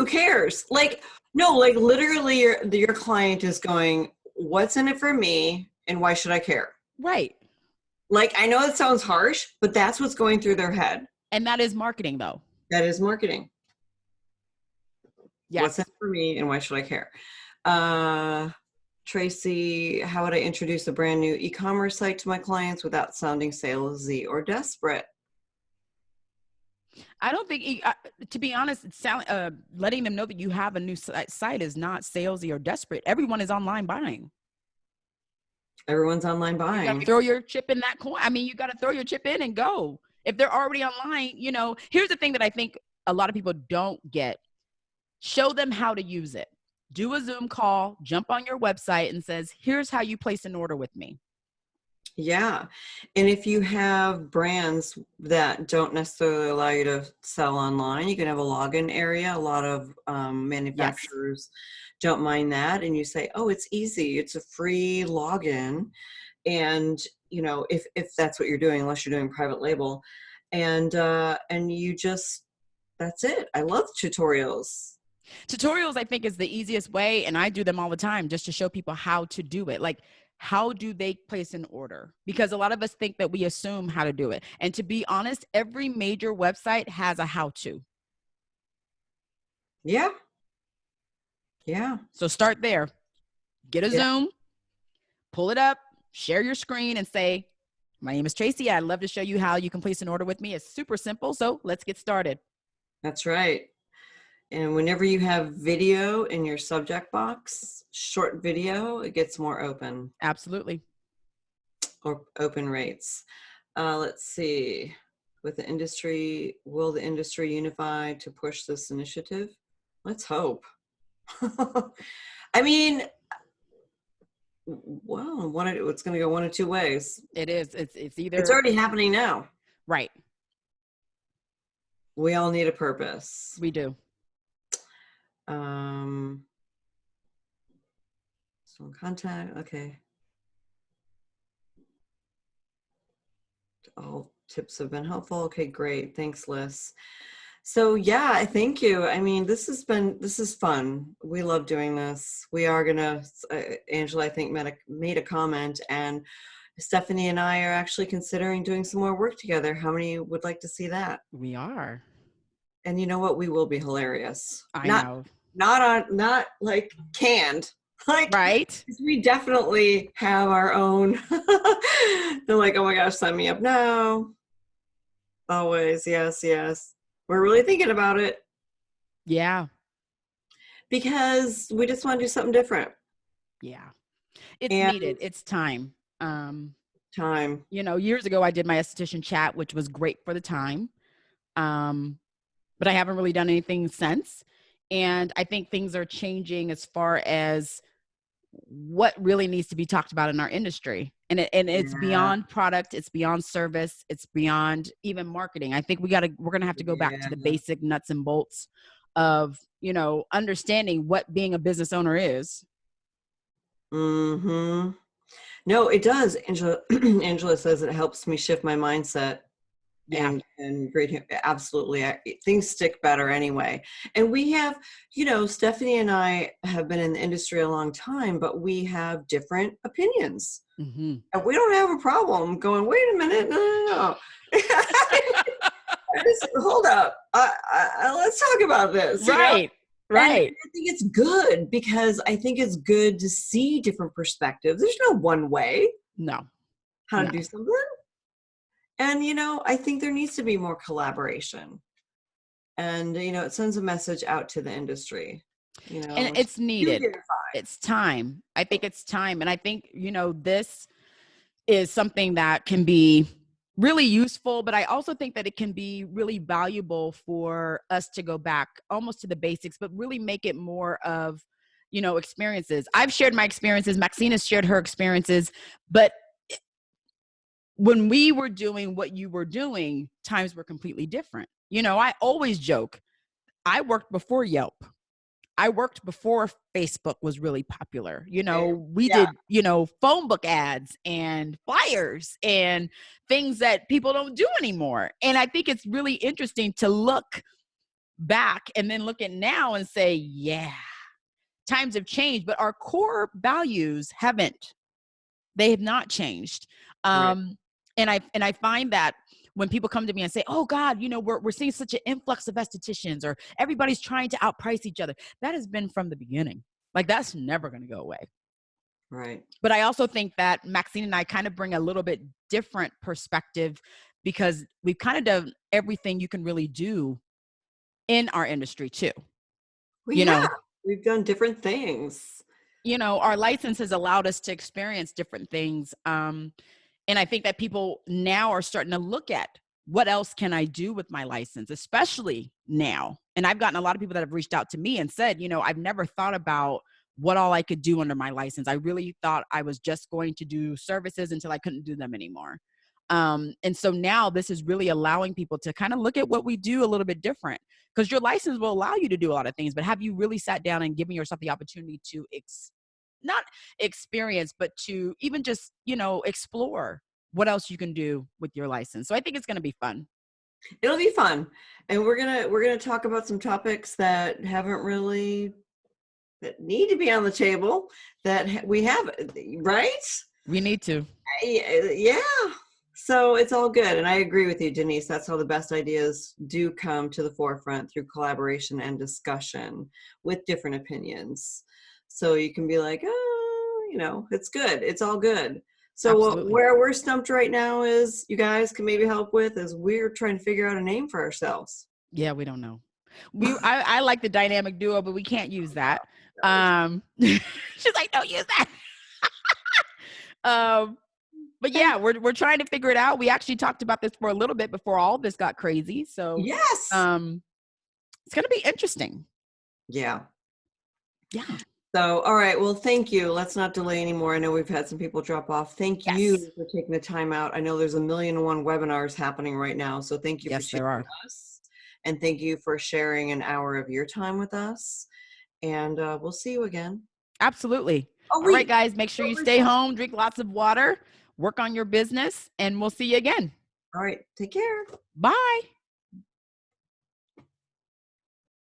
B: cares? Like, no, like literally your client is going, what's in it for me and why should I care?
A: Right.
B: Like, I know it sounds harsh, but that's what's going through their head.
A: And that is marketing, though.
B: That is marketing.
A: Yes.
B: What's in it for me and why should I care? Tracy, how would I introduce a brand new e-commerce site to my clients without sounding salesy or desperate?
A: I don't think, to be honest, letting them know that you have a new site is not salesy or desperate. Everyone is online buying.
B: Everyone's online buying.
A: You got to throw your chip in that coin. I mean, you got to throw your chip in and go. If they're already online, here's the thing that I think a lot of people don't get. Show them how to use it. Do a Zoom call, jump on your website and says, here's how you place an order with me.
B: Yeah. And if you have brands that don't necessarily allow you to sell online, you can have a login area. A lot of manufacturers don't mind that. And you say, oh, it's easy. It's a free login. And, if that's what you're doing, unless you're doing private label, and you just, that's it. I love tutorials.
A: Tutorials, I think, is the easiest way. And I do them all the time just to show people how to do it. Like, how do they place an order? Because a lot of us think that we assume how to do it. And to be honest, every major website has a how-to.
B: Yeah. Yeah.
A: So start there. Get a Zoom, pull it up, share your screen and say, my name is Tracy. I'd love to show you how you can place an order with me. It's super simple. So let's get started.
B: That's right. And whenever you have video in your subject box, short video, it gets more open.
A: Absolutely.
B: Or open rates. Let's see. Will the industry unify to push this initiative? Let's hope. I mean, well, it's going to go one of two ways.
A: It is. It's either.
B: It's already happening now.
A: Right.
B: We all need a purpose.
A: We do.
B: So contact. Okay. All tips have been helpful. Okay, great. Thanks, Liz. So yeah, thank you. I mean, this is fun. We love doing this. We are gonna, Angela, I think made a comment, and Stephanie and I are actually considering doing some more work together. How many would like to see that?
A: We are.
B: And you know what? We will be hilarious.
A: I know.
B: Not like canned. Like,
A: right.
B: We definitely have our own. They're like, oh my gosh, sign me up now. Always. Yes. We're really thinking about it.
A: Yeah.
B: Because we just want to do something different.
A: Yeah. It's needed. It's time.
B: Time.
A: Years ago I did my esthetician chat, which was great for the time. But I haven't really done anything since. And I think things are changing as far as what really needs to be talked about in our industry. And it's beyond product, it's beyond service, it's beyond even marketing. I think we're going to have to go back to the basic nuts and bolts of, understanding what being a business owner is.
B: Mm-hmm. No, it does. Angela says it helps me shift my mindset. Yeah. And great. Absolutely. Things stick better anyway. And we have, Stephanie and I have been in the industry a long time, but we have different opinions. Mm-hmm. And we don't have a problem going, wait a minute. No. Hold up. Let's talk about this.
A: Right. Right.
B: And I think it's good because I think it's good to see different perspectives. There's no one way.
A: No.
B: How to do something. And, I think there needs to be more collaboration. And, it sends a message out to the industry,
A: And it's needed. It's time. I think it's time. And I think, this is something that can be really useful, but I also think that it can be really valuable for us to go back almost to the basics, but really make it more of, experiences. I've shared my experiences. Maxine has shared her experiences, but when we were doing what you were doing, times were completely different. I always joke, I worked before Yelp. I worked before Facebook was really popular. You know, we
B: Yeah.
A: did, you know, phone book ads and flyers and things that people don't do anymore. And I think it's really interesting to look back and then look at now and say, yeah, times have changed, but our core values haven't. They have not changed.
B: Right.
A: And I find that when people come to me and say, "Oh God, you know, we're seeing such an influx of estheticians, or everybody's trying to outprice each other," that has been from the beginning. Like that's never going to go away.
B: Right.
A: But I also think that Maxine and I kind of bring a little bit different perspective because we've kind of done everything you can really do in our industry too.
B: We
A: You
B: have.
A: know,
B: We've done different things.
A: our license has allowed us to experience different things. And I think that people now are starting to look at what else can I do with my license, especially now. And I've gotten a lot of people that have reached out to me and said, I've never thought about what all I could do under my license. I really thought I was just going to do services until I couldn't do them anymore. And so now this is really allowing people to kind of look at what we do a little bit different, because your license will allow you to do a lot of things, but have you really sat down and given yourself the opportunity to not experience, but to even just, explore what else you can do with your license. So I think it's going to be fun.
B: It'll be fun. And we're gonna talk about some topics that need to be on the table that we have, right?
A: We need to.
B: Yeah. So it's all good. And I agree with you, Denise. That's how the best ideas do come to the forefront, through collaboration and discussion with different opinions. So you can be like, oh, it's good. It's all good. So
A: Absolutely.
B: where we're stumped right now is, you guys can maybe help with, is we're trying to figure out a name for ourselves.
A: Yeah, we don't know. I like the dynamic duo, but we can't use that. She's like, don't use that. But yeah, we're trying to figure it out. We actually talked about this for a little bit before all this got crazy. So
B: Yes.
A: it's gonna be interesting.
B: Yeah.
A: Yeah.
B: So, all right. Well, thank you. Let's not delay anymore. I know we've had some people drop off. Thank you
A: Yes.
B: for taking the time out. I know there's 1,000,001 webinars happening right now. So thank you for
A: Yes, there
B: choosing
A: are.
B: us. And thank you for sharing an hour of your time with us. And we'll see you again.
A: Absolutely.
B: Oh,
A: All right,
B: wait.
A: guys, make sure you stay home, drink lots of water, work on your business, and we'll see you again.
B: All right. Take care.
A: Bye.